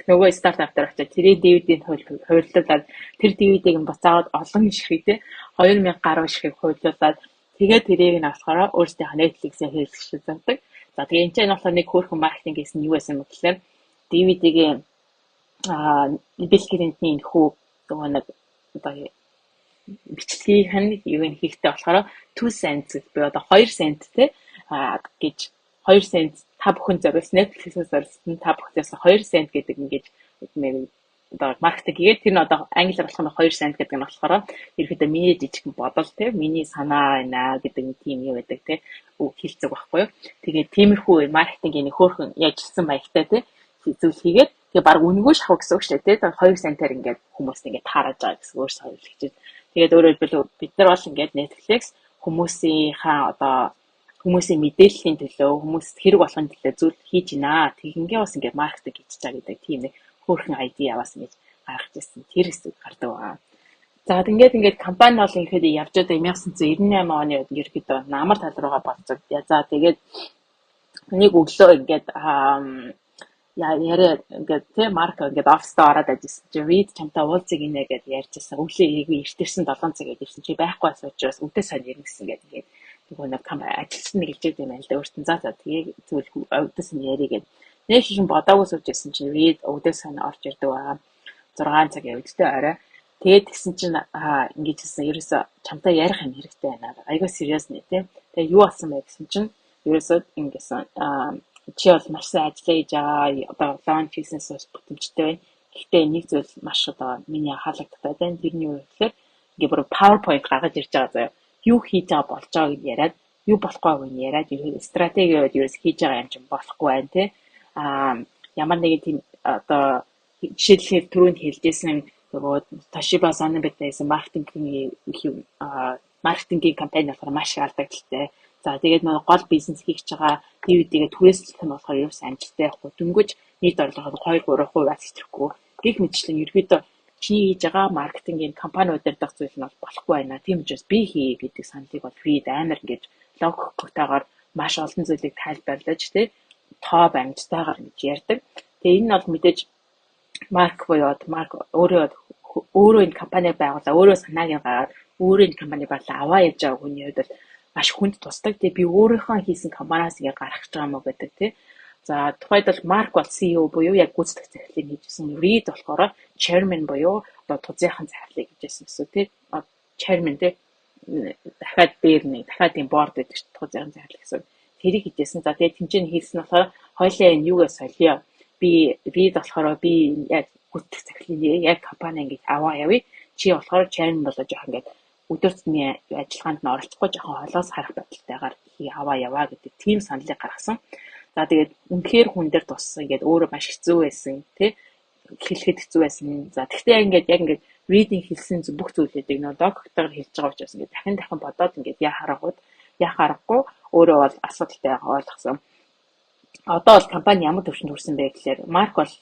нөгөө стартап дээр очиод тэрийн DVD-ийг хувирлуулад тэр DVD-г нь буцаагаад олон ширхэгтэй 2000 гаруй ширхэг хувирлуулад тэгээд тэрийг нь авахаараа өөрсдийнхөө Netflix-ийн хэрэглэгчид зардаг. За тэгээ энэ ч болохоор нэг хөөрхөн маркетинг гэсэн юу байсан бэ гэхээр DVD-гийн Bill Clinton-ийн нөхөө нөгөө нэг одоо бичлэгийг хань юу нэг хийхтэй болохоор 2 cents буюу одоо 2 cent те гэж 2 cent та бүхэн зориулсан Netflix-ээс зориулсан та бүхнээс 2 cent гэдэг ингэж нэг одоо маркетинг хийгээд тэр нь одоо англиар болох нь 2 cent гэдэг нь болохоор ерөөдөө миний жижигхэн бодол те миний санаа байна гэдэг нэг тийм юм байдаг те үг хэлцэг байхгүй юу. Тэгээд тиймэрхүү маркетингийн нэг хөөрхөн яжсан маягтай те зүйл хийгээд тэгээ баг үнэгүй шахах гэсэн үг шүү дээ те 2 cent-аар ингээд хүмүүс ингээд таараж байгаа гэсэн өөрсдөө хэлчихэж. Тэгээд өөрөөр хэлбэл бид нар бол ингээд Netflix хүмүүсийн мэдээллийн төлөө хүмүүс хэрэг болохын төлөө зүйл хийж гинэ. Тэгингээ бас ингээд маркетинг хийж чаа гэдэг тийм нэг хөөрхөн айдиа бас ингэж гаргаж ирсэн. Тэр хэсэг гардаг байгаа. За ингээд компани бол ихэд явж байгаа 1998 оны ерөөдөө намар тал руугаа болцоо. За тэгээд нэг өглөө ингээд яриа ингээд тийм марк ингээд оффистаа ороод ажилласан чи read чамтай уулзъя гинэ гэж ярьжсэн. Өглөө ирсэн 7 цагад ирсэн чи байхгүй байсан учраас өдөө сайн ирсэн гэдэг ингээд нөгөө нэг ажилч нь хэлж байгаа юм байна л да өөртөө за тэгээ зүйл өдөөс нь яригээд Нэг шин бодоогүй сууж байсан чинь Reed өдөө санаа орж ирдэг байгаа. 6 цагийн үедтэй орой. Тэгээд тэгсэн чинь ингэж хэлсэн ерөөсө чамтай ярих юм хэрэгтэй байна. Айгуу serious нэ тий. Тэгээд юу болсон бэ гэсэн чинь ерөөсө ингэсэн чи бол маш сайн ажиллаа хийж байгаа. Одоо launch хийснээс хойш бүтэмжтэй байна. Гэхдээ нэг зүйл маш одоо миний хаалгадтай байна. Тэрний юу гэхээр ингээ бүр PowerPoint гаргаж ирж байгаа заяа. Юу хийж байгаа болж байгааг нь яриад, юу болохгүй байгааг нь яриад, стратегиуд ерөөс хийж байгаа юм чинь болохгүй байна тий. Ямар нэгэн тийм одоо жишээлбэл түрүүнд хэлжсэн нөгөө Toshiba Sonobit байсан маркетингийн компани болохоор маш алдагдaltaй. За тэгээд нөгөө гол бизнес хийж байгаа DVD-гээ түрээслэх нь болохоор ерөөс амжилттай явахгүй. Дөнгөж нийт орлогын 2-3% хэвчрэхгүй. Гэх мэтчлэн ерөөдөө чиний хийж байгаа маркетингийн компаниуд дээр дах зүйл нь бол болохгүй байна. Тийм учраас би хий гэдэг саналыг бол Reed амар ингэж логикотойгоор маш олон зүйлийг тайлбарлаж тий тоо баримттайгаар ингэж ярьдаг. Тэгээ энэ нь бол мэдээж Марк өөрөө энэ компани байгуулаа, өөрөө санааг нь гаргаад өөрөө энэ компани байгуулаа аваа явж байгаа хүний хувьд бол маш хүнд тусдаг. Тэгээ би өөрийнхөө хийсэн компаниас ингэ гарах гэж байгаа юм уу гэдэг тий. За тухайд бол Марк бол CEO буюу яг гүйцэтгэх захирлыг хийжсэн. Reed болохоор chairman буюу одоо тузынхан захирлыг хийжсэн гэсэн тий. Chairman тий дахиад дээр нэг дахиад тийм board гэдэг чинь тузынхан захирал гэсэн. Тэрийг хийжсэн. За тэгээ тэмцээний хийсэн болохоор хоёлаа энэ юугаас солио. Би болохоор би яг гүйцэтгэх захирлын яг компани ингэж аваа явъя. Чи болохоор chairman болоо жоох ингэж өдөр тутмын ажиллагаанд нь оролцохгүй жоохон холоос харах байдалтайгаар аваа яваа гэдэг тийм саналыг гаргасан. За тэгээд үнэхээр хүн дээр туссан ингээд өөрөө маш хэцүү байсан тий хэлэхэд хэцүү байсан. За тэгтээ яг ингээд reading хэлсэн бүх зүйлүүдийг нөө доктор хэлж байгаа учраас ингээд дахин бодоод ингээд яа харахгүй өөрөө бол асуудалтай байгаа ойлгосон. Одоо бол компани ямар төвшөнд хүрсэн бэ гэхээр Марк бол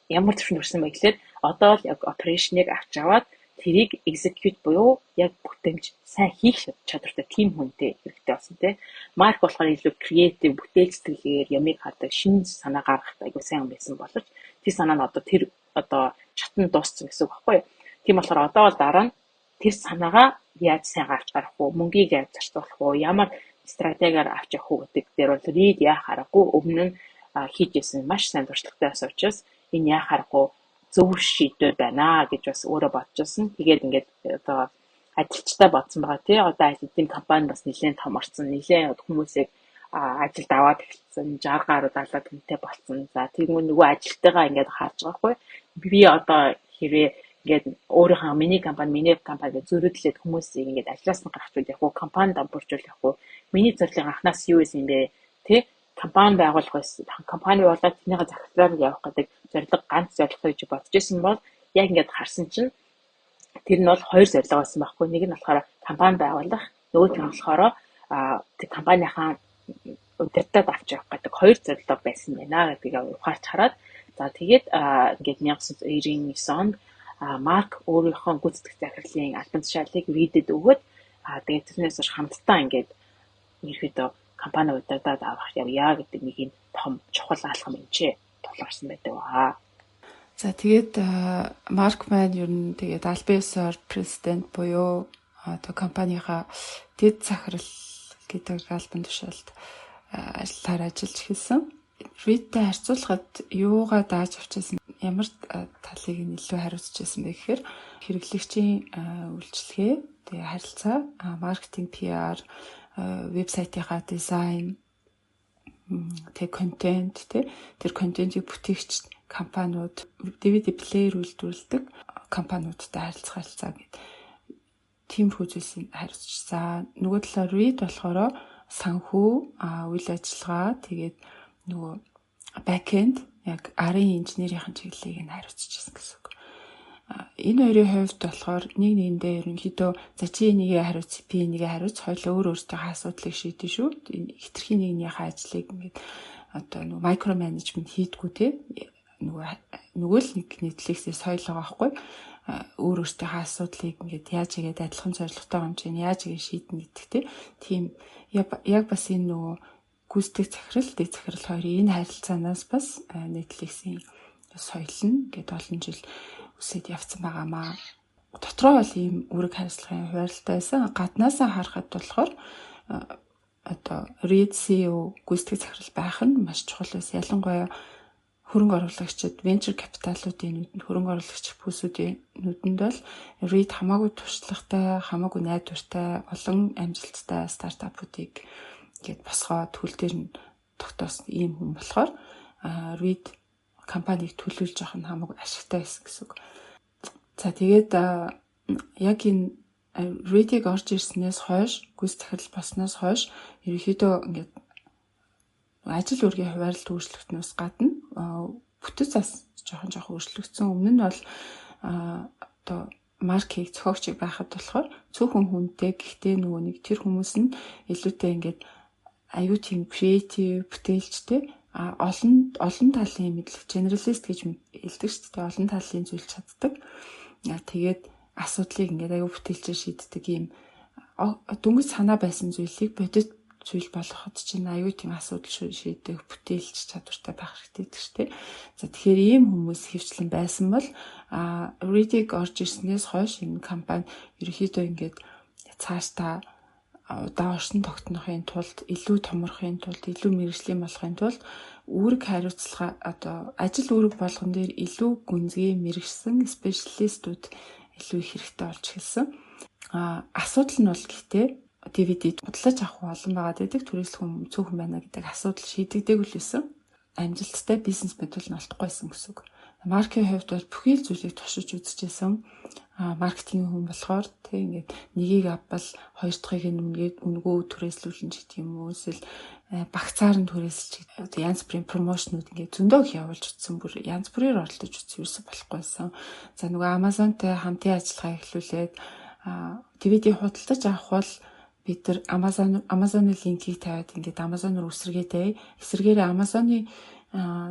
ямар төвшөнд хүрсэн бэ гэхээр одоо л яг операшныг авч аваад тэрийг execute буюу яг бүтэмж сайн хийх чадвартай тим хүнтэй хэрэгтэй болсон тий. Марк болохоор илүү creative бүтээл сэтгэлээр ямиг хадаг шинэ санаа гаргахад айгуу сайн байсан боловч тэр санаа нь одоо шатнд дууссан гэсэн үг байхгүй юу. Тийм болохоор одоо бол дараа нь тэр санаагаа яаж сайн гарч гарах вэ? Мөнгийг яаж зарцуулах вэ? Ямар стратегиар авч явах уу гэдэг дээр бол Reed яа харахгүй өмнө нь хийж исэн маш сайн туршлагатай байсан учраас энэ яа харахгүй зөв шийдвэр байна гэж бас өөрөө бодчихсон. Тэгээд ингээд одоо ажилчтай бодсон байгаа тий. Одоо ажлын компани бас нэлээд том орсон. Нэлээд хүмүүсийг ажилд аваад эхэлсэн. 60 гаруй 70 хүнтэй болсон. За тэгвэл нөгөө ажилтайгаа ингээд харж байгаа хгүй. Би одоо хэрвээ ингээд өөрийнхөө миний компани зөрүүдлээд хүмүүсийг ингээд ажлаас нь гаргахуул яг уу компанид амбуржуул яг уу миний зорилго анханаас юу байсан юм бэ тий компани байгуулах байсан компани болоод тэрнийхээ захирлаар явах гэдэг зорилго ганц зорилго гэж бодож исэн бол яг ингээд харсан чинь тэр нь бол хоёр зорилго байсан байхгүй нэг нь болохоор компани байгуулах нөгөөх нь болохоор тэр компанийнхаа удирдаад авч явах гэдэг хоёр зорилго байсан байна гэдгийг ухаарч хараад за тэгээд ингээд 1999 онд Марк өөрийнхөө гүйцэтгэх захирлын албан тушаалыг Reed-д өгөөд тэгээд тэрнээс хойш хамтдаа ингээд ерөөдөө компани удирдаад авах явъя гэдэг нэг юм том чухал алхам эмчээ тулгарсан байдаг аа. За тэгээд Марк маань ер нь тэгээд албан ёсоор президент буюу одоо компанийхаа дэд захирал гэдэг албан тушаалд ажиллахаар ажиллаж эхэлсэн. Reed-тэй харьцуулахад юугаа дааж авчихсан ямар талыг нь илүү хариуцчихсан бэ гэхээр хэрэглэгчийн үйлчлэгээ, тэгээ харилцаа, маркетинг, PR, вебсайтынхаа дизайн, тэгээ контент, тэр контентийг бүтээгч компаниуд, DVD плеер үйлдвэрлэдэг компаниудтай харилцаа гэдэг тиймэрхүү зүйлсийг хариуцчихсан. Нөгөө талаар Reed болохоор санхүү, үйл ажиллагаа, тэгээд нөгөө backend яг арын инженерийн чиглэлийг нь хариуцчихсан гэсэн үг. Энэ хоёрын хувьд болохоор нэг нэгэндээ ерөнхийдөө за чи нэгээ хариуц, би нэгээ хариуц, хоёул өөртөө асуудлыг шийдэн шүү. Хитрхийн нэгнийхээ ажлыг ингээд одоо нөгөө микро менежмент хийдгүү те. Нөгөө л нэг Netflix-ээс соёл байгаа байхгүй. Өөртөө асуудлыг ингээд яаж игээд адилхан зорилготой юм чинь яаж игээд шийднэ гэдэг те. Тийм яг бас энэ нөгөө гүйцэтгэх захирал, дэд захирал хоёрын энэ харилцаанаас бас Netflix-ийн соёл нь гээд олон жил үсэд явцсан байгаамаа. Дотроо бол ийм үүрэг хариуцлагын хуваарлалтай байсан. Гаднаасаа харахад болохоор одоо Reed CEO гүйцэтгэх захирал байх нь маш чухал байсан. Ялангуяа хөрөнгө оруулагчид, venture capital-уудын нүдэнд, хөрөнгө оруулагч бүсүүдийн нүдэнд бол Reed хамаагүй туршлагатай, хамаагүй найдвартай, олон амжилттай стартапуудыг ингээд босгоод хөл дээр нь тогтоосон ийм хүн болохоор Reed компанийг төлөвлөж авах нь хамаагүй ашигтай байсан гэсэн үг. За тэгээд яг энэ Reed-ийг орж ирснээс хойш, гүйцэтгэх захирал болсноос хойш ерөнхийдөө ингээд ажил үргийн хуваарлт өөрчлөгдснөөс гадна бүтэц зас жоохон өөрчлөгдсөн. Өмнө нь бол одоо маркийг зохиогчийг байхад болохоор цөөхөн хүнтэй, гэхдээ нөгөө нэг тэр хүмүүс нь илүүтэй ингээд аюу тийм креатив, бүтээлчтэй олон талын мэдлэг, generalist гэж хэлдэг шүү дээ. Олон талын зүйл чаддаг. Тэгээд асуудлыг ингээд аюу бүтээлчээр шийддэг юм дөнгөж санаа байсан зүйлийг бодит зүйл болгоход чинь аюу тийм асуудал шийдэх бүтээлч чадвартай байх хэрэгтэй гэдэг чинь. За тэгэхээр ийм хүмүүс хөвчлэн байсан бол Reed-ийг орж ирснээс хойш энэ компани ерөөхдөө ингээд цаашдаа удаа оршин тогтнохын тулд, илүү томорхын тулд, илүү мэргэжлийн болохын тулд үүрэг хариуцлага одоо ажил үүрэг болгон дээр илүү гүнзгий мэргэжсэн специалистууд илүү их хэрэгтэй болж эхэлсэн. Асуудал нь бол гэхдээ DVD бодлож авах олон байгаа гэдэг түрээслэх хүн цөөхөн байна гэдэг асуудал шийдэгдээгүй л байсан. Амжилттай бизнес модель нь олдохгүйсэн гэсэн үг. Маркийн хувьд бол бүхий л зүйлийг туршиж үзчихсэн. Маркетингийн хүн болохоор тэг ингээд нэгийг авбал хоёр дахьыг нь үнгөө түрээслүүлэн ч гэдэг юм уу эсвэл багцаар нь түрээсэлж одоо янз бүрийн промошнууд ингээд зөндөө их явуулж утсан бүр янз бүрээр оролдож үзсэн ерөөсө болохгүйсэн. За нөгөө Amazonтай хамтын ажиллагаа эхлүүлээд DVD худалдаж авах бол бид нар Amazon-ы линкийг тавиад ингээд Amazon-оор үсэргээтэй эсэргээрээ Amazon-ы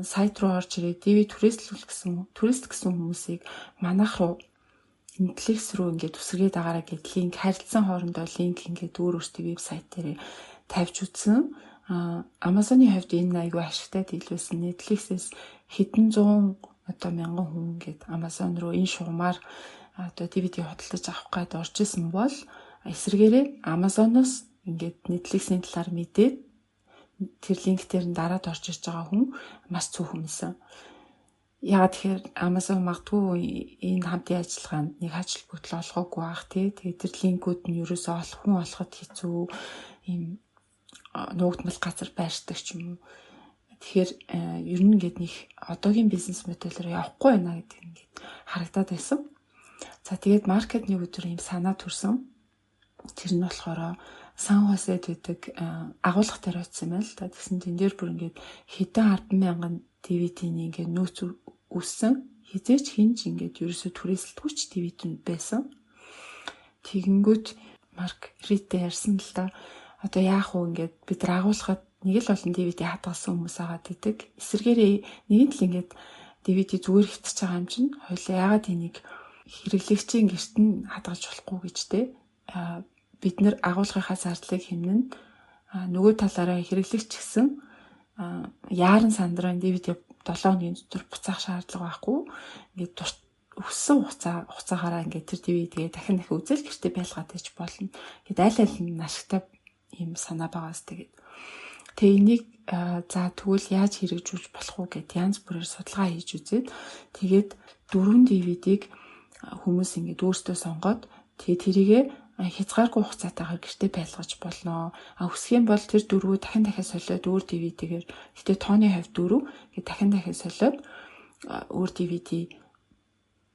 сайт руу орж ирээд DVD түрээслэх гэсэн хүмүүсийг манайх руу Netflix руу ингээд үсэргээд агаараа гэд линк харилцсан хоорондоо линк ингээд өөрөөсөө вебсайт дээр тавьж үзсэн. Amazon-ы хувьд энэ айгүй ашигтай дийлвэсэн. Netflix-ээс хэдэн зуун одоо мянган хүн ингээд Amazon руу энэ шугамаар одоо DVD худалдаж авах гээд орж исэн бол эсвэргээрээ Amazon-оос ингээд Netflix-ийн талаар мэдээд тэр линктээр нь дараад орж ирж байгаа хүн маш цөөхөн юмсан. Яагаад тэгэхээр Amazon магадгүй энэ хамтын ажиллагаанд нэг ажил бүтэл олгоогүй бах тий. Тэгээд тэр линкүүд нь ерөөсөө хүн олоход хэцүү ийм нуугдмал газар байршдаг ч юм уу. Тэгэхээр ер нь ингээд нэг одоогийн бизнес модельээр явахгүй байна гэдэг нь ингээд харагдаад байсан. За тэгээд маркет нэг өдөр ийм санаа төрсөн. Тэр нь болохоор Сан Хосед гэдэг агуулга дээр очсон юм байна л та. Тэгсэн тэн дээр бүр ингээд хэдэн 10,000 DVD-ний ингээд нөөц үссэн. Хизээч хинж ингээд ерөөсө түрээсэлтгүйч DVD-нд байсан. Тэгэнгүүт Марк Ридтэй ярьсан л да. Одоо яах вэ ингээд бид нар агуулгад нэг л болон DVD хадгалсан хүмүүс агаад идэг. Эсвэргээрээ нэгэн л ингээд DVD зүгээр хитэж байгаа юм чинь хоёлаа яагаад энийг хэрэглэгчийн гэрт нь хадгалж болохгүй гэж те. Бид нэр агуулгынхаа зардлыг хэмнэн нөгөө талаараа хэрэглэгч гэсэн яаран сандраа DVD 7 хоногийн дотор буцаах шаардлага байхгүй. Ингээд өссөн хугацаагаараа ингээд тэр DVD-гээ дахин үзэл гэртээ байлгаад иж болно. Ингээд аль нь ашигтай юм санаа байгаас тэгээд. Тэгээ энийг за тэгвэл яаж хэрэгжүүлж болох вэ гэд янз бүрээр судалгаа хийж үзээд тэгээд 4 DVD-г хүмүүс ингээд өөрсдөө сонгоод тэгээ тэрийгээ хязгааргүй хугацаатайгаар гэртээ байлгаж болно. Хүсэх юм бол тэр дөрвөө дахин солиод өөр DVD-гээр гэтээ тооны хувьд 4 тэгээд дахин солиод өөр DVD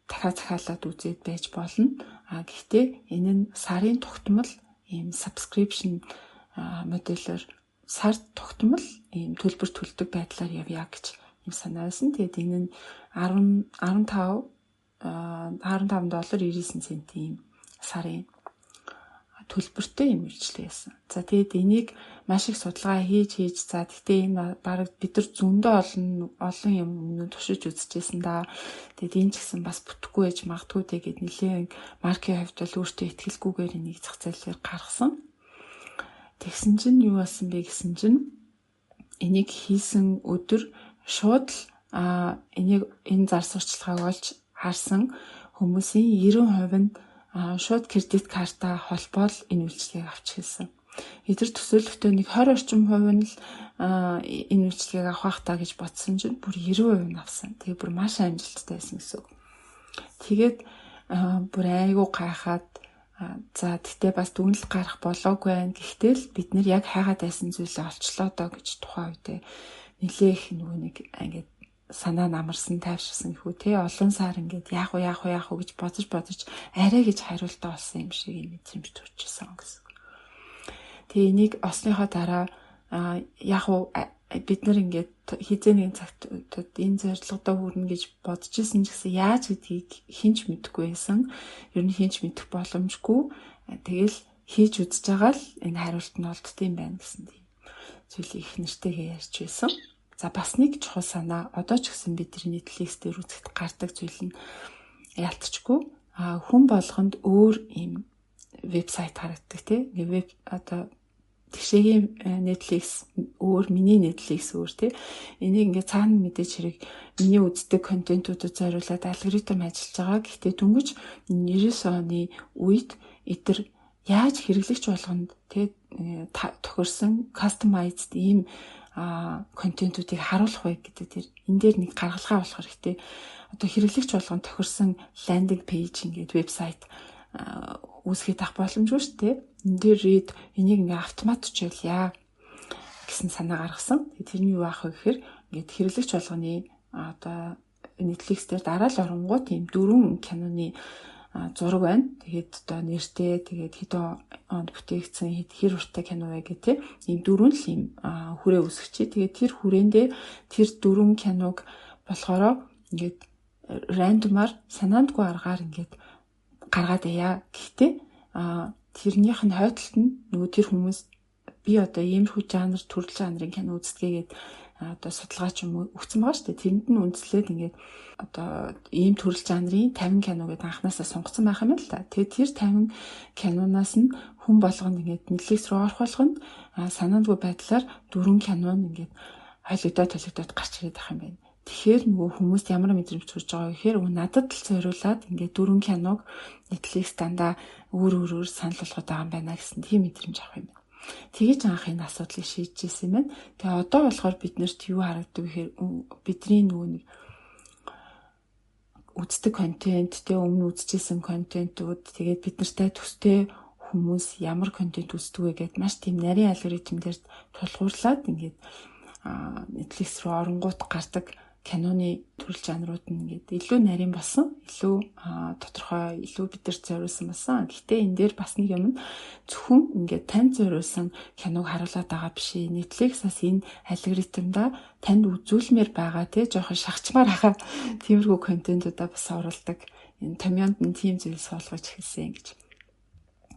захиалаад үзээд байж болно. Гэхдээ энэ нь сарын тогтмол ийм subscription модельээр сард тогтмол ийм төлбөр төлдөг байдлаар явъя гэж юм санаа байсан. Тэгээд энэ нь 15 $15.99 ийм сарын төлбөртэй юм үйлчлээ байсан. За тэгээд энийг маш их судалгаа хийж за тэгтээ энэ баг бид нар зөндөө олон юм өмнө туршиж үзчихсэн да. Тэгээд энэ ч гэсэн бас бүтэхгүй байж магадгүй тэгээд нэлээд маркийн хувьд бол өөртөө ихтгэлгүйгээр энийг зах зээлээр гаргасан. Тэгсэн чинь юу болсон бэ гэсэн чинь энийг хийсэн өдөр шууд энэ зар сурталчилгааг олж харсан хүмүүсийн 90% нь шууд кредит картаа холбоол энэ үйлчлэгийг авч хэлсэн. Эдгээр төсөөлөлтөө нэг 20 орчим хувь нь л энэ үйлчлэгийг авах та гэж бодсон чинь бүр 90% нь авсан. Тэгээ бүр маш амжилттай байсан гэсэн үг. Тэгээд бүр айгүй гайхаад за тэгтээ бас дүгнэлт гарах болоогүй байна. Гэхдээ л бид нэр яг хайгаад байсан зүйлээ олчлоо доо гэж тухайн үедээ нэлээх нэг ингээд санаа намарсан, тайвширсан гэхүү те. Олон сар ингээд яах вэ гэж бодож арай гэж хариултаа олсон юм шиг юм мэдрэмж төрчихсөн гэсэн. Тэгээ энийг олсныхоо дараа яг бид нар ингээд хизээний цагт энэ зорилгодоо хүрнэ гэж бодож исэн ч гэсэн яаж гэдгийг хинч мэдэхгүй байсан. Ер нь хинч мэдэх боломжгүй. Тэгэл хийж үзэж байгаа л энэ хариулт нь олдсон юм байна гэсэн тийм зүйлийг их нэртэйгээ ярьж байсан. За бас нэг чухал санаа одоо ч гэсэн бидний Netflix дээр үзэхэд гардаг зүйл нь ялтчгүй хүн болгонд өөр юм вебсайт харагддаг тийм веб одоо тэгшээгийн Netflix өөр миний Netflix өөр тийм энийг ингээ цаана мэдээж хэрэг миний үздэг контентуудад зориулаад алгоритм ажиллаж байгаа. Гэхдээ дөнгөж 99 оны үед эдгээр яаж хэрэглэгч болгонд тийм тохирсон customized ийм контентуудыг харуулах вэ гэдэг тэр энэ дээр нэг гаргалгаа болох хэрэгтэй. Одоо хэрэглэгч болгон тохирсон landing page ингээд вебсайт үүсгэж авах боломжгүй шүү дээ. Энэ дээр read энийг ингээ автомат чиглэе гэсэн санаа гаргасан. Тэрний юу аах вэ гэхээр ингээд хэрэглэгч болгоны одоо Netflix дээр дараа л оронгууд тийм 4 киноны зураг байна. Тэгээд одоо нэртэй тэгээд хэдэн онд бүтээгдсэн хэр урттай кино вэ гэх тийм ийм 4 л ийм хүрээ үүсгэж. Тэгээд тэр хүрээндээ тэр 4 киног болохоор ингээд рандомаар санаандгүй аргаар ингээд гаргаад яа. Гэхдээ тэрнийх нь хойдолт нь нөгөө тэр хүмүүс би одоо иймэрхүү жанр төрөл жанрын кино үздэгээд одоо судалгаач юм өгсөн байгаа шүү дээ. Тэрэнд нь үндэслээд ингээд одоо ийм төрөл жанрын 50 кино гэдэг анханасаа сонгоцсон байх юм л та. Тэгээд тэр 50 киноноос нь хүн болгонд ингээд Netflix руу орох болгонд санаандгүй байдлаар 4 кино нь ингээд холигдоод гарч ирээд байх юм байна. Тэгэхээр нөгөө хүмүүст ямар мэдрэмж төрж байгаа гэхээр надад л зориулаад ингээд 4 киног Netflix дандаа өөр санал болгоод байгаа юм байна гэсэн тийм мэдрэмж авах юм байна. Тэгэж анх энэ асуудлыг шийдчихсэн юм байна. Тэгээ одоо болохоор биднэрт юу харагддаг гэхээр бидний нөгөө нэг үздэг контент, тэгээ өмнө үзчихсэн контентууд, тэгээд бид нартай төстэй хүмүүс ямар контент үздэг вэ гэдээ маш тийм нарийн алгоритмээр тулгуурлаад ингээд Netflix руу оронгууд гардаг киноны төрөл жанрууд нь ингээд илүү нарийн болсон, илүү тодорхой, илүү бидэрт зориулсан болсон. Гэхдээ энэ дээр бас нэг юм зөвхөн ингээд танд зориулсан киног харуулад байгаа биш. Netflix-аас энэ алгоритмда танд үзүүлмээр байгаа те жоохон шахчмаар байгаа тиймэрхүү контентуудаа бас оруулдаг. Энэ томьёонд нь тийм зүйл суулгаж эхэлсэн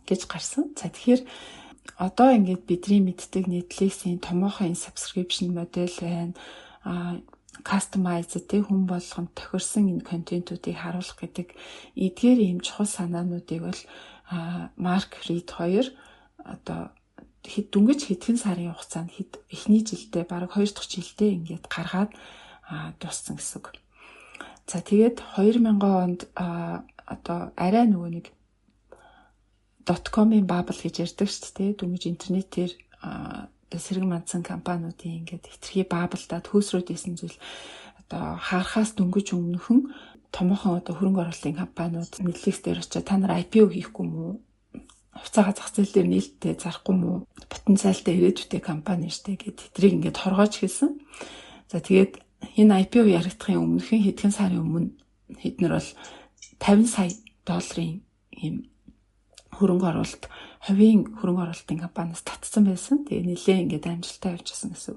гэж гарсан. За тэгэхээр одоо ингээд бидний мэддэг Netflix-ийн томоохон subscription модель байна. Customize тэ хүн болгонд тохирсон энэ контентуудыг харуулах гэдэг эдгээр ийм чухал санаануудыг бол Марк Рид 2 одоо дөнгөж хэдхэн сарын хугацаанд эхний жилдээ бараг 2 дахь жилдээ ингээд гаргаад дууссан гэсэн үг. За тэгээд 2000 онд одоо арай нөгөө нэг .com-ийн bubble гэж ярьдаг шүү дээ. Дөнгөж интернетээр сэрэг мандсан компаниудын ингээд хэтэрхий баабалдаад хөөсрөөд исэн зүйл одоо харахаас дөнгөж өмнөхөн томоохон одоо хөрөнгө оруулалтын компаниуд Netflix дээр очиж та нар IPO хийхгүй мүү? Хувьцаага зах зээл дээр нээлттэй зарахгүй мүү? Потенциалтай ирээдүйтэй компани штэ гэд тэдрийг ингээд хоргоож хэлсэн. За тэгээд энэ IPO яригдахын өмнөхөн хэдхэн сарын өмнө хэднэр бол 50 сая долларын ийм хөрөнгө оруулалт хувийн хөрөнгө оруулалтын компаниас татсан байсан. Тэгээ нэлээ ингээд амжилттай явжсэн гэсэн.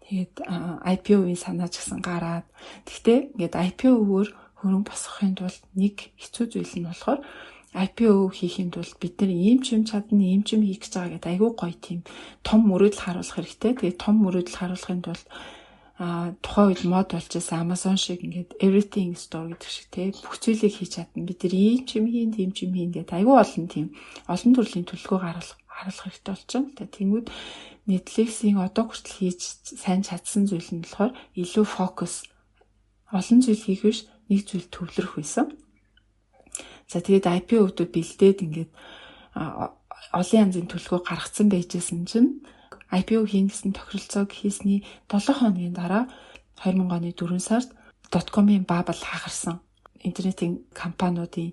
Тэгээд IPO-ийн санаа ч гэсэн гараад. Гэхдээ ингээд IPO-өөр хөрөнгө босгохын тулд нэг хэцүү зүйл нь болохоор IPO хийхин тулд бид нар ийм ч юм чадна, ийм ч юм хийх гэж байгаа гэдэг айгүй гоё тийм том мөрөөдөл харуулах хэрэгтэй. Тэгээд том мөрөөдөл харуулахын тулд тухайн үед мод болж байсан Amazon шиг ингээд everything store гэдэг шиг те бүх зүйлийг хийж чадна. Бид нар ийм ч юм хийн, тийм ч юм хийн гэдэг айгүй олон тийм олон төрлийн төлөвлөгөө харуулах хэрэгтэй болж байна. Тэнгүүд Netflix-ийн одоо хүртэл хийж сайн чадсан зүйл нь болохоор илүү фокус олон зүйл хийх биш нэг зүйл төвлөрөх байсан. За тэгээд IPO-д бэлдээд ингээд олон янзын төлөвөө гаргацсан байжсэн чинь IPO хийн гэсэн тохиролцоог хийсний 7 хоногийн дараа 2000 оны 4 сард .com-ийн бабл хагарсан. Интернетийн компаниудын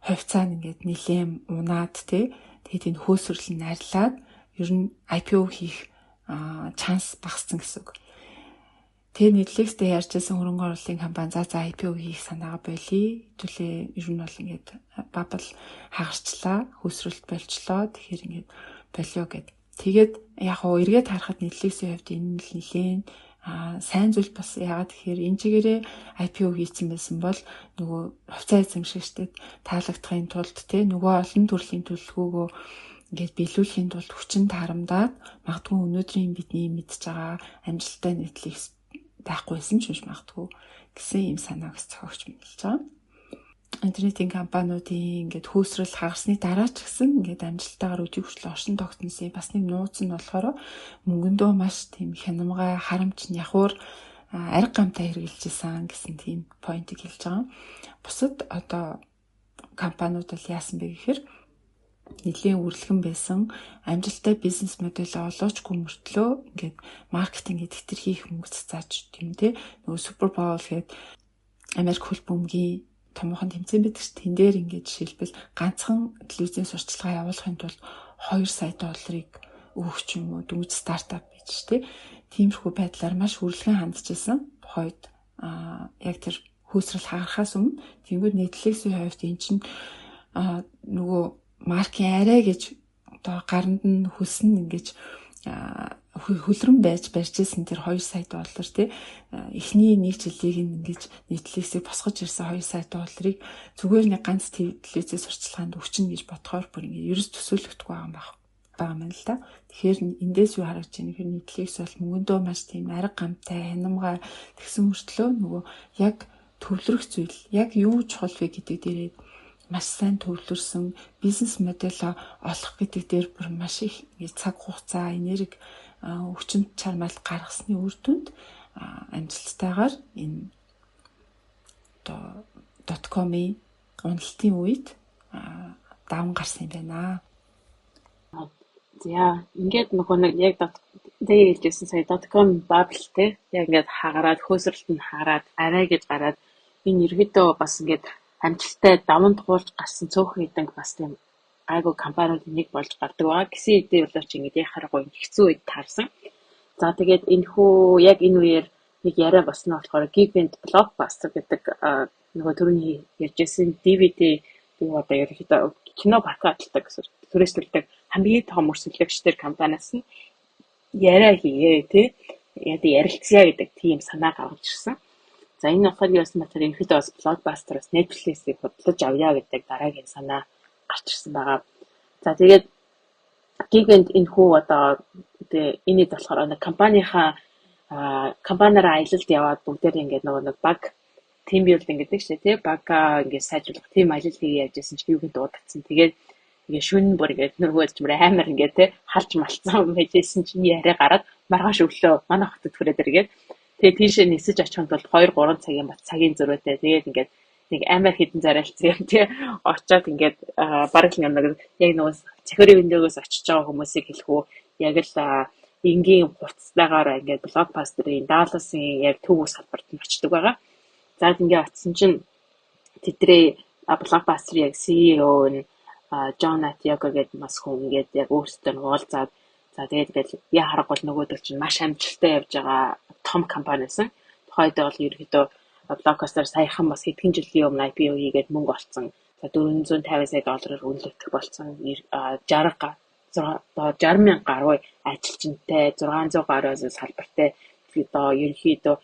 хувьцаа нь ингээд нэлээд унаад тэгээд энэ хөөсрөл нь арилаад ер нь IPO хийх шанс багассан гэсэн үг. Тэгээ Netflix-тэй ярьжсэн хөрөнгө оруулалтын компани за IPO хийх санаагаа болий. Хэдүүлээ ер нь бол ингээд бабл хагарчлаа, хөөсрөлт болчлоо. Тэгэхээр ингээд болио гэд. Тэгээд яг хоо эргээд харахад Netflix-ийн хувьд энэ нь нэлээд сайн зүйл бас яагаад тэгэхээр энэ чигээрээ IPO хийсэн байсан бол нөгөө хувьцаа эзэмшигчдэд таалагдахын тулд нөгөө олон төрлийн төлөвлөгөөгөө ингээд биелүүлэхийн тулд хүчин таарамдаад магадгүй өнөөдрийн бидний мэдж байгаа амжилттай Netflix байхгүйсэн ч биш магадгүй гэсэн юм санааг зохиогч мэдэлж байгаа. Интернетийн компаниудын ингээд хөөсрөл хагарсны дараа ч гэсэн ингээд амжилттайгаар өдий хүртэл оршин тогтносон бас нэг нууц нь болохоор мөнгөндөө маш тийм хянамгай харамч нягуур ариг гамтай хэрэгжилжсэн гэсэн тийм поинтыг хэлж байгаа. Бусад одоо компаниуд бол яасан бэ гэхээр нэлийн үргэлжлэн байсан амжилттай бизнес модель олоочгүй мөртлөө ингээд маркетинг эдгтэр хийх мөнгө цацааж тийм нөгөө Супер Боул гээд Америк хөл бөмбөгийн томоохон тэмцээн байдаг ш. Тэн дээр ингээд жишээлбэл ганцхан телевизийн сурталчилгаа явуулахын тулд 2 сая долларыг өгөх ч юм уу дөнгөж стартап байж ш. Тиймэрхүү байдлаар маш үргэлжлэн хандчихсан. Тухайд яг тэр хөөсрөл хагарахаас өмнө тэгвэл Netflix-ийн хувьд эн чинь нөгөө маркийн арай гэж одоо гаранд нь хөлсөн ингэж хөлрөн байж барьжсэн тэр 2 сая доллар эхний нэг жилийг ингэж Netflix-ийг босгож ирсэн 2 сая долларыг зүгээр нэг ганц телевизээс сурчлаганд өгчнө гэж бодохоор бүр ингэ ерөөс төсөөлөгдөхгүй байгаа юм л да. Тэгэхээр эндээс юу харагдаж байна гэхээр Netflix бол мөнгөндөө маш тийм ариг гамтай хянамгай тэгсэн мөртлөө нөгөө яг төвлөрөх зүйл яг юу чухал вэ гэдэг дээрээ маш сайн төвлөрсөн бизнес модель олох гэдэг дээр бүр маш их цаг хугацаа, энерги, хүчин чармайл гаргасны үр дүнд амжилттайгаар энэ .com-ийн уналтын үед даван гарсан юм байна. За ингээд нөгөө нэг яг дээд хэлжсэн сая .com bubble яг ингээд хагараад хөөсрөлт нь хараад арай гэж гараад энэ ерөөдөө бас ингээд амжилттай даван туулж гарсан цөөхөн хэдэн бас тийм айгуу компаниудын нэг болж гардаг байгаа. Гэсэн хэдий боловч ингээд яхахаргүй хэцүү үед таарсан. За тэгээд энэхүү яг энэ үеэр нэг яриа болсон нь болохоор Gig and Blockbuster гэдэг нөгөө түрүүний ярьжсэн DVD юу одоо ерөөхдөө кино прокатладаг түрээсэлдэг хамгийн том өрсөлдөгчдөр компаниас нь яриа хийе яг ярилцъя гэдэг тийм санаа гаргаж ирсэн. За энэ ухааны бас матер ерөөхдөө бас Blockbuster-аас Netflix-ийг бодлож авъя гэдэг дараагийн санаа гарч ирсэн байгаа. За тэгээд Gig-энд энэхүү одоо энийг болохоор нэг компаниараа аялалд яваад бүгдээр ингээд нөгөө нэг баг team building гэдэг чинь бага ингээд сайжруулах team ажил хийе явжсэн чинь юуг дуудагдсан. Тэгээд ингээд шүн бүр ингээд нөгөө ч амар ингээд халж малцсан байжсэн чинь яриа гараад маргааш өглөө манай хотод хүрээд иргээд тэгээд тийшээ нисэж очихын тулд 2-3 цагийн бат цагийн зөрүүтэй. Тэгээд ингээд нэг амар хідэн зарайлцсан юм очоод ингээд бараг л нэг яг нөгөө цохиурын виндогоос очиж байгаа хүмүүсийг хэлэхүү яг л энгийн хуцтайгаар ингээд Blockbuster-ийн Dallas-ийн яг төв салбарт нь очдөг байгаа. За ингээд очсон чинь тэдрээ Blockbuster-ийн яг CEO нь John Atiyako гэдэг бас хүн ингээд яг өөрсдөө уулзаад за тэгээд яа харахгүй бол нөгөөдөл чинь маш амжилттай явж байгаа том компани байсан. Тухайд бол ерөөдөө Blockbuster саяхан бас хэдхэн жилийн өмнө IPO хийгээд мөнгө олцсон. За 450 сая доллараар үнэлэгдэх болсон 60 мянган гаруй ажилчинтай 600 гаруй салбартай одоо ерөнхийдөө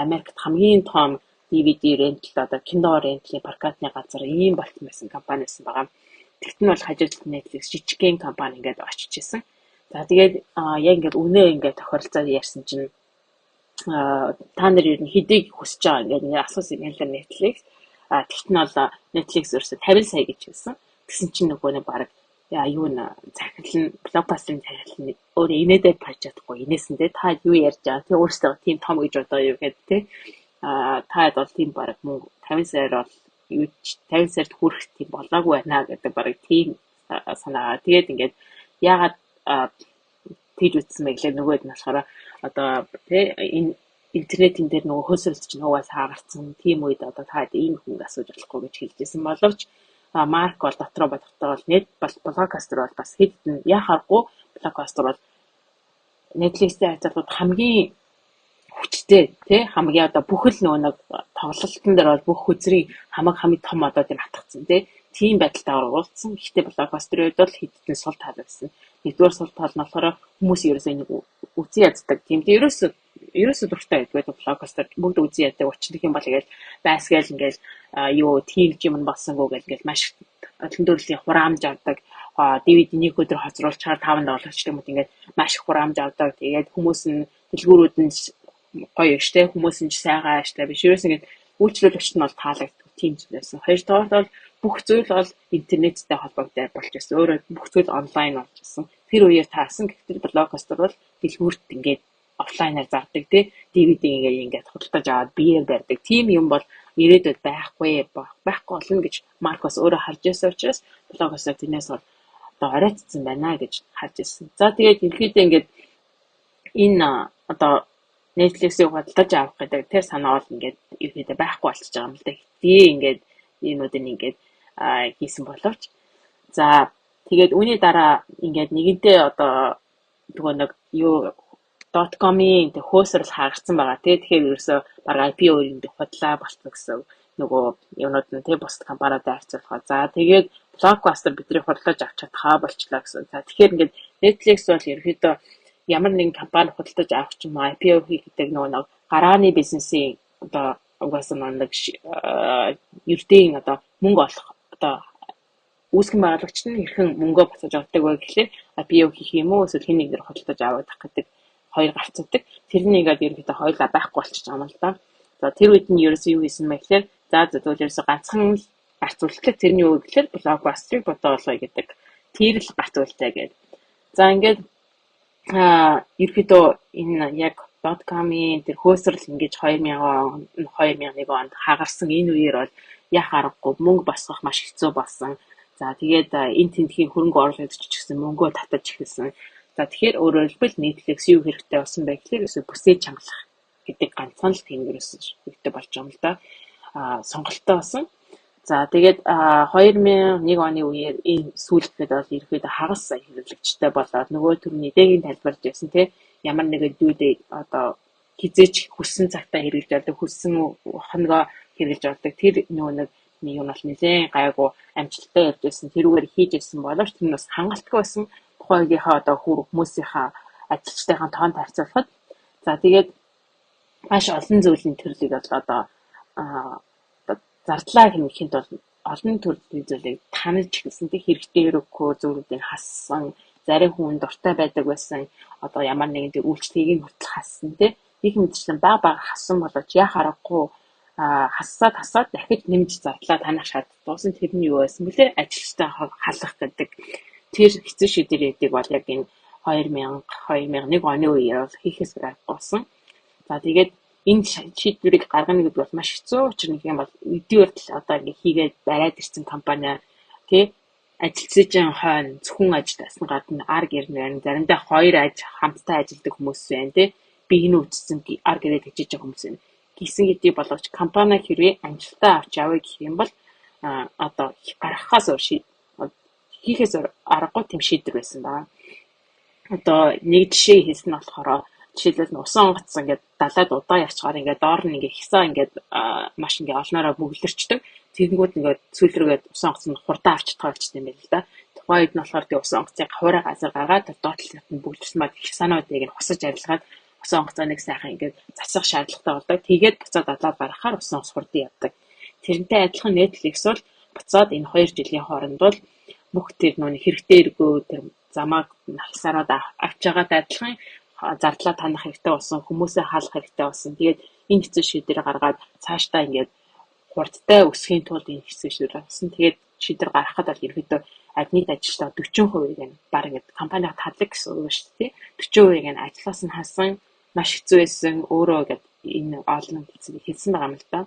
Америкт хамгийн том DVD рентал одоо кино рентлийн прокатны газар ийм болсон байсан компани байсан байгаа. Тэгт нь бол хажууд Netflix жижигхэн компани ингээд очиж исэн. За тэгээд яг ингээд үнэ ингээд тохиролцоо ярьсан чинь та нар ер нь хэдийг хүсэж байгаа ингээд асуусан юм л Netflix. Тэгт нь бол Netflix ерөөсө 50 сая гэж хэлсэн. Тэгсэн чинь нөгөө нэг баг юу н захирал нь Blockbuster-ын захирал нь өөрөө инээдээ паж чадахгүй инээсэндээ та юу ярьж байгаа тий өөрсдөө тийм том гэж бодоо юу гэдэг тий та бол тийм баг мөнгө 50 саяар бол 50 сард хүрэх тийм болоогүй байна гэдэг баг тийм санаа. Тэгээд ингээд яагаад тэгж үтсэн бэ гэхлээр нөгөөд нь болохоор одоо энэ интернетийн дээр нөгөө хөөсөлт чинь угаасаа хагарсан тийм үед одоо та ийм хүн асууж болохгүй гэж хэлжсэн боловч Марк бол дотроо бодохдоо бол нет бол блокбастер бол бас хэдэн яхахгүй блокбастер бол Netflix-тэй харьцуулбал хамгийн хүчтэй тий хамгийн одоо бүхэл нөгөө нэг тоглолтын дээр бол бүх хүзрийн хамгийн том одоо тийм хатгацсан тийм байдалтай оролцсон. Гэхдээ блокбастерын үед бол хэдэн сул тал байсан. Нэгдүгээр сул тал нь болохоор хүмүүс ерөөсөө нэг үзий яддаг. Тийм ерөөсөө дуртай байдаг блокбастер бүгд үзий яддаг. Өчнөх юм бол ингээл байсгээл ингээл юу тийм юм болсонгүй гэл ингээл маш олон төрлийн хураамж авдаг. DVD нэг өдөр хоцруулчаар $5 ч юм уу ингээд маш их хураамж авдаг. Тэгээд хүмүүс нь дэлгүүрүүд нь гоё штэ хүмүүс нь сайгаа штэ биш ерөөс ингээд үйлчлүүлэгчт нь бол таалагддаг тийм зүйл байсан. Хоёрдугаар бол бүх зүйл бол интернеттэй холбоотой болж байсан. Өөрөөр бүх зүйл онлайн болж байсан. Тэр үеэр таасан гэхдээ блокбастер бол дэлгүүрт ингээд офлайнаар зардаг DVD ингээд худалдаж аваад биеэр барьдаг. Тийм юм бол ирээдүйд байхгүй болно гэж Маркос өөрөө харж байсан учраас блокбастер тэрнээс бол одоо оройтцсан байна гэж харж ирсэн. За тэгээд ерөнхийдөө ингээд энэ одоо Netflix-ийг худалдаж авах гэдэг тэр санаа бол ингээд ерөнхийдөө байхгүй болчихж байгаа юм л да. Хитий ингээд энүүдэн ингээд хийсэн боловч за тэгээд үүний дараа ингээд нэгэнтээ одоо нөгөө нэг юу .com-ийн хөөсрөл хагарсан байгаа. Тэгэхээр ерөөсөө бараг IPO-ийн худлаа болчихсон гэсэн нөгөө юмнууд нь бусад компаниудад харьцуулахад. За тэгээд блокбастер бидний худалдаж авч чадхаа болчлаа гэсэн. За тэгэхээр ингээд Netflix бол ерөөхдөө ямар нэгэн компани худалдаж авах ч юм уу IPO хийх гэдэг нөгөө гарааны бизнесийн одоо угаасаа нэг ердийн одоо мөнгө олох одоо үүсгэн байгуулагч нь хэрхэн мөнгөө буцааж авдаг вэ гэхлээр IPO хийх юм уу эсвэл хэн нэгнээр худалдаж авах гэдэг хоёр гарцдаг. Тэрний ингээд ерөнхийдөө хоёулаа байхгүй болчихж байгаа юм л да. За тэр үед нь ерөөсөө юу хийсэн бэ гэхээр за зөвхөн ерөөсөө ганцхан гарц үйлчлэг тэрний үг гэхээр блокбастерыг бодоолоо гэдэг. Тэр л гарц үйлтэй гэдэг. За ингээд ерөөдөө энэ яг .com-ийн тэр хөөсрөл ингэж 2001 онд хагарсан энэ үеэр бол яах аргагүй мөнгө босгох маш хэцүү болсон. За тэгээд энэ тентхийн хөрөнгө оруулагч ч гэсэн мөнгөө татаж эхэлсэн. За тэгэхээр өөрөөр хэлбэл Netflix юу хэрэгтэй болсон бэ гэхээр эсвэл бүсээ чангалах гэдэг ганцхан л тийм ерөөсөн хэрэгтэй болж байгаа юм л да. Сонголттой болсон. За тэгээд 2001 оны үеэр энэ сүүлчүүд бол ерөөдөө хагас сая хэрэглэгчтэй болоод нөгөө төрний дэгийн тайлбарж байсан тийм ямар нэгэн дүүдээ одоо хизээч хүссэн цагтаа хэрэглэж авдаг хүссэн хоногоо хэрэглэж авдаг тэр нөгөө нэг юм бол нэлээд гайгүй амжилттай явж байсан тэрүүгээр хийж байсан боловч тэр нь бас хангалттай байсан тухайгийнхаа одоо хүмүүсийнхаа ажилчтайхаа тоонд харьцуулахад за тэгээд маш олон зүйлийн төрлийг бол одоо зардлаа хэмжихэд бол олон төрлийн зүйлийг таньж эхэлсэн тийм хэрэгтэй өрөөгөө зүйлүүдийг хассан зарим хүн дуртай байдаг байсан одоо ямар нэгэн тийм үйлчлэгийг хүртэл хассан тийм их мэдчлэн бага хассан боловч яах аргагүй хасаад дахиж нэмж зардлаа танах шаардлагатайсан тэрний юу байсан бэлээ ажилчтай халах гэдэг тэр хэцүү шийдвэрүүдийг бол яг энэ 2001 оны үеэр бол хийхээс гаргасан. За тэгээд энэ шийдвэрийг гаргана гэдэг бол маш хэцүү учир нэг юм бол эдгээр л одоо ингээ хийгээд бариад ирсэн компани тий ажилчдын хойно зөвхөн ажилласан гадна ар гэрнээр заримдаа хоёр хамтдаа ажилладаг хүмүүс байна тий бигнэ үтсэн ар гэрээ тэгжиж байгаа хүмүүс байна. Гисэн гэдгийг боловч компани хэрвээ амжилтаа авч явъя гэх юм бол одоо гаргахаас хийхээс аргагүй тийм шийдвэр байсан байна. Одоо нэг жишээ хэлсэн нь болохоор жишээлбэл усан онгоцсон ингээд далайд удаа явчихаар ингээд доор нь ингээд хисаа ингээд маш ингээд олноороо бөглөрчдөг. Тэгэнгүүт ингээд сүүл рүүгээ усан онгоцсон хурдаа авч чадгаа болчихсон юм байна л да. Тухайд нь болохоор тий усан онгоцыг хуурай газар гаргаад доотлолт нь бөглөрсөн маа хисаануудыг нь хосож арилгаад усан онгоцоныг сайхан ингээд засах шаардлагатай болдог. Тэгээд буцаад далайд гаргахаар усан онгоц хурдан явдаг. Тэрнтэй адилхан Netflix бол буцаад энэ 2 жилийн хооронд бол бүх тэр нүг хэрэгтэй эргөө тэр замааг хасаараад авч байгаатай адилхан зардлаа танах хэрэгтэй болсон, хүмүүсээ хаалах хэрэгтэй болсон. Тэгээд энэ хэцүү шийдвэр гаргаад цаашдаа ингээд хурдтай өсөхийн тулд энэ хэцүү шийдвэр гаргасан. Тэгээд шийдвэр гаргахад бол ерөөдөө админ ажилчдаа 40% нь баг ингээд компаниг тадлаг гэсэн үг шүү дээ. 40% нь ажлаас нь хасан маш хэцүү байсан. Өөрөө ингээд энэ олон хэцүү хэлсэн байгаа юм л да.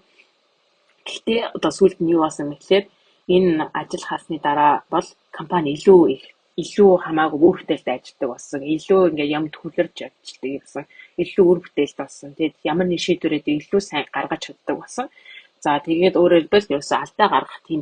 Гэхдээ одоо сүүлд нь юу болсон бэ гэхээр Энэ ажил хаасны дараа бол компани илүү хамаагүй үр бүтээлтэй ажилладаг болсон. Илүү ингээд юм төвлөрж ажилладаг гэсэн. Илүү үр бүтээлтэй болсон. Тэгээд ямар нэг шийдвэрээ илүү сайн гаргаж чаддаг болсон. За тэгээд өөрөөр хэлбэл ерөөсөө алдаа гаргах тийм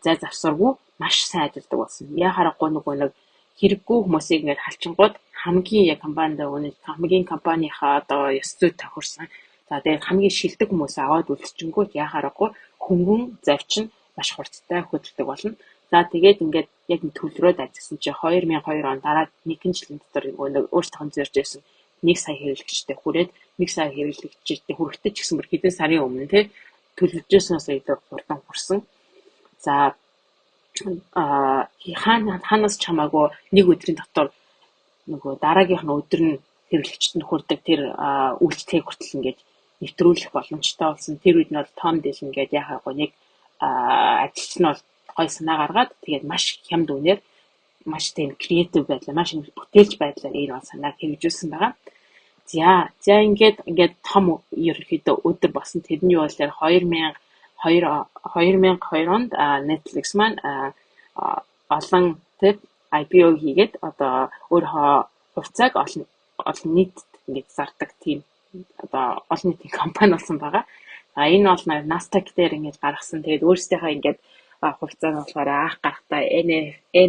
зай завсаргүй маш сайн ажилладаг болсон. Яа харахгүй нөгөө нэг хэрэггүй хүмүүсийг ингээд халчингууд хамгийн яг компанид өнөө хамгийн компанийнхаа одоо ёс зүй тохирсон. За тэгээд хамгийн шилдэг хүмүүсээ аваад үлдчихэнгүүт яа харахгүй хөнгөн завчин маш хурцтай хөдөлдөг болно. За тэгээд ингээд яг төлрөөд ажилласан чи 2002 он дараа нэгэн жилийн дотор нэг өөрсдөө зорж байсан 1 сая хэрэглэгчтэй хүрээд 1 сая хэрэглэгчтэй хүрэхдээ ч гэсэн бүр хэдэн сарын өмнө тий төлөвлөжсөнөөс илүү хурдан хүрсэн. За хаанаас ч хамаагүй нэг өдрийн дотор нөгөө дараагийнх нь өдөр нь хэрэглэгчтэнд хүрдэг тэр үйлчлэгийг хүртэл ингээд нэвтрүүлэх боломжтой болсон. Тэр үед нь бол том дэл ингээд яхаагүй нэг ажилч нь бол гой санаа гаргаад тэгээд маш хямд үнээр маш тийм креатив байдлаар маш бүтээлч байдлаар энэ санааг хэрэгжүүлсэн байгаа. За ингээд том ерөнхийдөө өдөр болсон. Тэрний бол 2002 онд Netflix маань олон тэр IPO хийгээд одоо өөрийнхөө хувьцааг олон нийтэд ингээд зардаг тийм одоо олон нийтийн компани болсон байгаа. Энэ бол Nasdaq дээр ингэж гаргасан. Тэгээд өөрсдийнхөө ингэж хувьцаа нь болохоор анх гарахтаа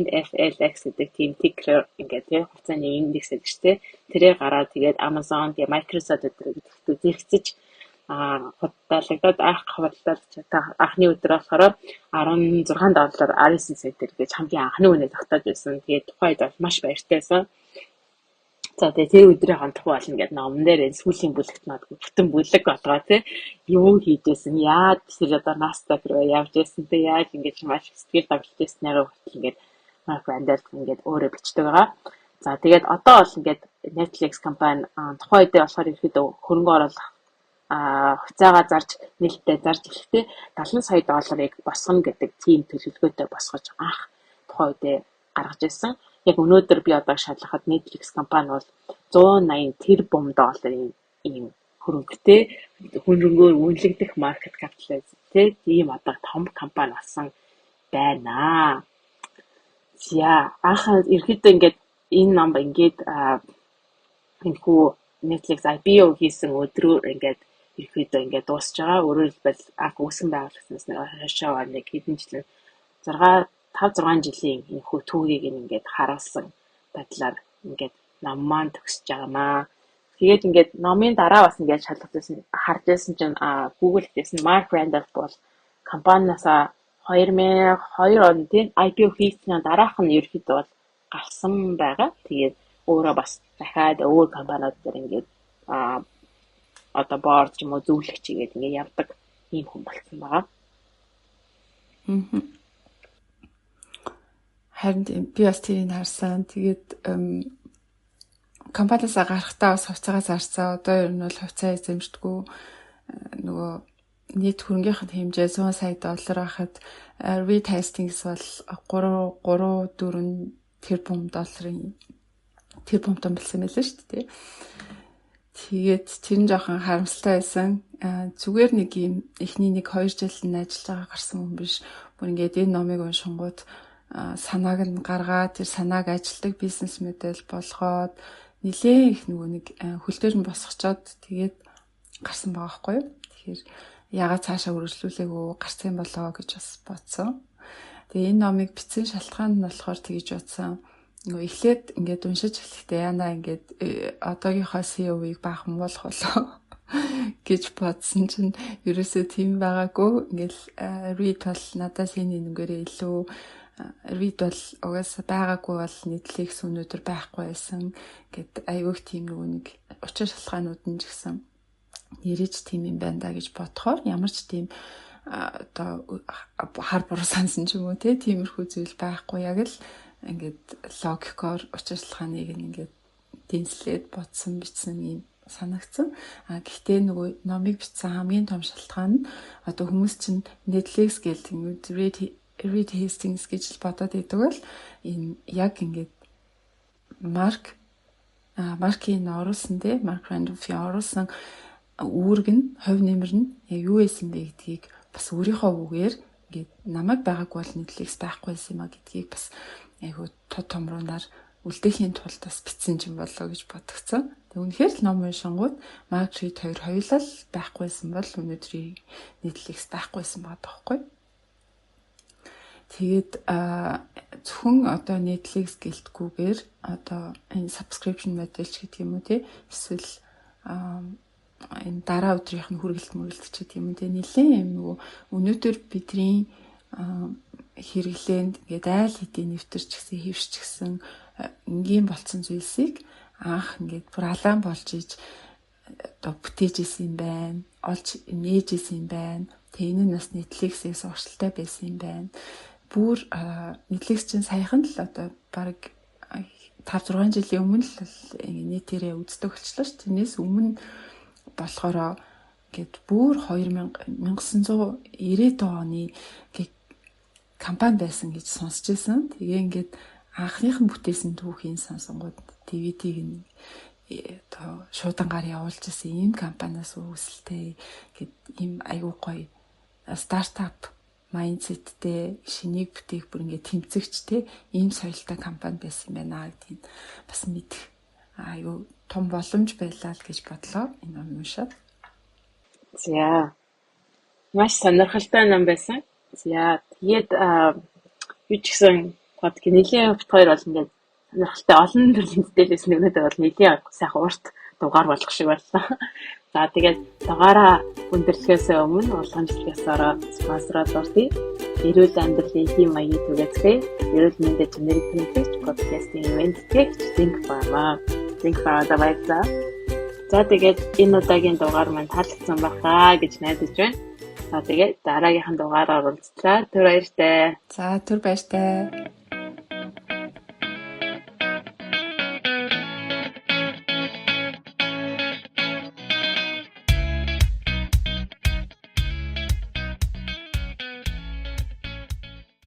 NFLX гэдэг тийм ticker ингээд тийм хувьцааны индекс гэдэг чинь тэрээр гараад тэгээд Amazon, тэгээд Microsoft гэдэг зэрэгцэж худалдаалагдаад анхны өдөр болохоор $16 RSI гэж хамгийн анхны үнэ тогтоож байсан. Тэгээд тухайд бол маш баяртай байсан. За тэгээд тэр өдрийн хандах болно гэдэг номон дээр энэ сүүлийн бүлэгт надад бүтэн бүлэг болгоо тий юу хийжсэн яад тэр одоо Nasdaq руу явж байсан тий яаж ингэж маш сэтгэл давталж байснаар хүртэл ингээд Mark Randall ингээд өөрөө бичдэг байгаа. За тэгээд одоо бол ингээд Netflix компани тухайн үедээ болохоор ихэд хөрөнгө оруулах хувьцаагаа зарж нээлттэй зарж ирэхдээ $70 сая босгоно гэдэг тийм төлөвлөгөөтэй босгож анх тухайн үедээ гаргаж ирсэн. Яг өнөөдөр би одоо шалгахад Netflix компани бол $180 тэрбум ийм хөрөнгөтэй хөрөнгөөр үнэлэгдэх маркет капиталтай тийм одоо том компани болсон байна. За анх ерөөдөө ингээд энэ ном ингээд энэхүү Netflix IPO хийсэн өдрөөр ингээд ерөөдөө ингээд дуусж байгаа. Өөрөөр хэлбэл анх үүсгэн байгуулагдсанаас хойшоо нэг хэдэн жилийн 5-6 жилийн энэхүү түүхийг ингээд харуулсан байдлаар ингээд ном маань төгсөж байгаамаа. Тэгээд ингээд номын дараа бас ингээд шалгажсэн харж байсан чинь Google хийсэн Mark Randall бол компаниасаа 2002 онд тийм IPO хийснээр дараах нь ерөөхдөө бол гарсан байгаа. Тэгээд өөрөө бас дахиад өөр компаниуд дээр ингээд одоо board ч юм уу зөвлөгч игээд ингээд явдаг ийм хүн болсон байгаа. Харин би бас тэрийг харсан. Тэгээд компаниасаа гарахтаа бас хувьцаагаа зарсан. Одоо ер нь бол хувьцаа эзэмшдэггүй нөгөө нийт хөрөнгөийнх нь хэмжээ $100 сая байхад Reed Hastings бол 3-4 тэрбум болсон байлаа шүү дээ. Тэгээд тэр нь жоохон харамсалтай байсан. Зүгээр нэг юм эхний 1-2 жил нь ажиллаж байгаа гарсан хүн биш. Бүр ингээд энэ номыг уншингууд санааг нь гаргаад тэр санааг ажилтдаг бизнес модель болгоод нэлээд их нэг хөлтөр нь босгочоод тэгээд гарсан байгаа байхгүй юу. Тэгэхээр ягаад цаашаа үргэлжлүүлээгүй гарсан юм болоо гэж бас бодсон. Тэгээ энэ номыг бичсэн шалтгаан нь болохоор тэгж бодсон. Нөгөө эхлээд ингээд уншиж эхлэхдээ яна ингээд одоогийнхоо CEO-ийг баахан болох болоо гэж бодсон чинь ерөөсөө тийм байгаагүй. Ингээл Reed бол надаас энэ нэгээрээ илүү Reed бол угаасаа байгаагүй бол Netflix өнөөдөр байхгүй байсан гэд аюух тийм нэг учир шалтгаанууд нь ч гэсэн нэрэж тийм юм байна да гэж бодохоор ямар ч тийм одоо хар буруу сансан ч юм уу тиймэрхүү зүйл байхгүй яг л ингээд логикоор учир шалтгааныг ингээд дэнслээд бодсон бичсэн юм санагдсан. Гэхдээ нөгөө номыг бичсэн хамгийн том шалтгаан нь одоо хүмүүс чинь Netflix гэл Reed Hastings гэж бодоод идэг бол энэ яг ингээд Маркийн оруулсан Mark Randall-ийн оруулсан үүрэг нь хувь нэмэр нь юу байсан бэ гэдгийг бас өөрийнхөө үгээр ингээд намайг байгаагүй бол Netflix байхгүй байсан юм а гэдгийг бас айгуу томруунаар үлдээхийн тулд бас бичсэн юм болоо гэж бодгцсан. Тэг үнэхээр л ном уншингууд Margaret хоёр хоёулаа л байхгүйсэн бол өнөөдрийн Netflix байхгүйсэн байгаа байхгүй. Тэгээд зөвхөн одоо Netflix гэлтгүүгээр одоо энэ subscription model ч гэдэг юм уу те эсвэл энэ дараа өдрийнх нь хүргэлт мөрөлт ч гэдэг юм уу те нэлээд юм нөгөө өнөөдөр бидний хэрэглээнд ингээд айл хэдийн нэвтэрч гисэн хөвшч гисэн энгийн болцсон зүйлсийг анх ингээд бүр алаан болж иж одоо бүтээж исэн юм байна. Олж нээж исэн юм байна. Тэ энэ нь бас Netflix-ээс уршилтай байсан юм байна. Бүр Netflix чинь саяхан л одоо баг 5-6 жилийн өмнө л нийтээрээ үздэг болчихлоо ш. Тэрнээс өмнө болохоор ингээд бүр 1990-ад оны компани байсан гэж сонсч байсан. Тэгээ ингээд анхных нь бүтээсэн түүхийн сонсонгууд DVD-г нь одоо шуудангаар явуулж ирсэн ийм компаниас үүсэлтэй гэд ийм айгуу гоё стартап майндсеттэй шинийг бүтээх бүр ингээд тэмцэгч те ийм соёлтой компани байсан юм байна гэдгийг бас мэдэх айгуу том боломж байлаа л гэж бодлоо энэ ном уншаад. За. Маш сонирхолтой ном байсан. За тэгээд юу ч гэсэн подкаст нэлийн бит хоёр бол ингээд сонирхолтой олон төрлийн мэдээлэлс нэгнэдээ бол нэлийн сайхан урт дугаар болох шиг байлаа. За тэгээд дугаараа өндөрлөхөөс өмнө уламжлалаас ороод спонсороод ордъё. Эрүүл амьдралын хэм маягийн түгээцгээ эрүүл мэндийн чанарыг хэмжигч подкастын ивэнтгийгч Think Pharma. Think Pharma баярлалаа. За тэгээд энэ удаагийн дугаар маань таалагдсан байхаа гэж найдаж байна. За тэгээд дараагийнхын дугаараар уулзлаа. Түр баяртай. За түр баяртай.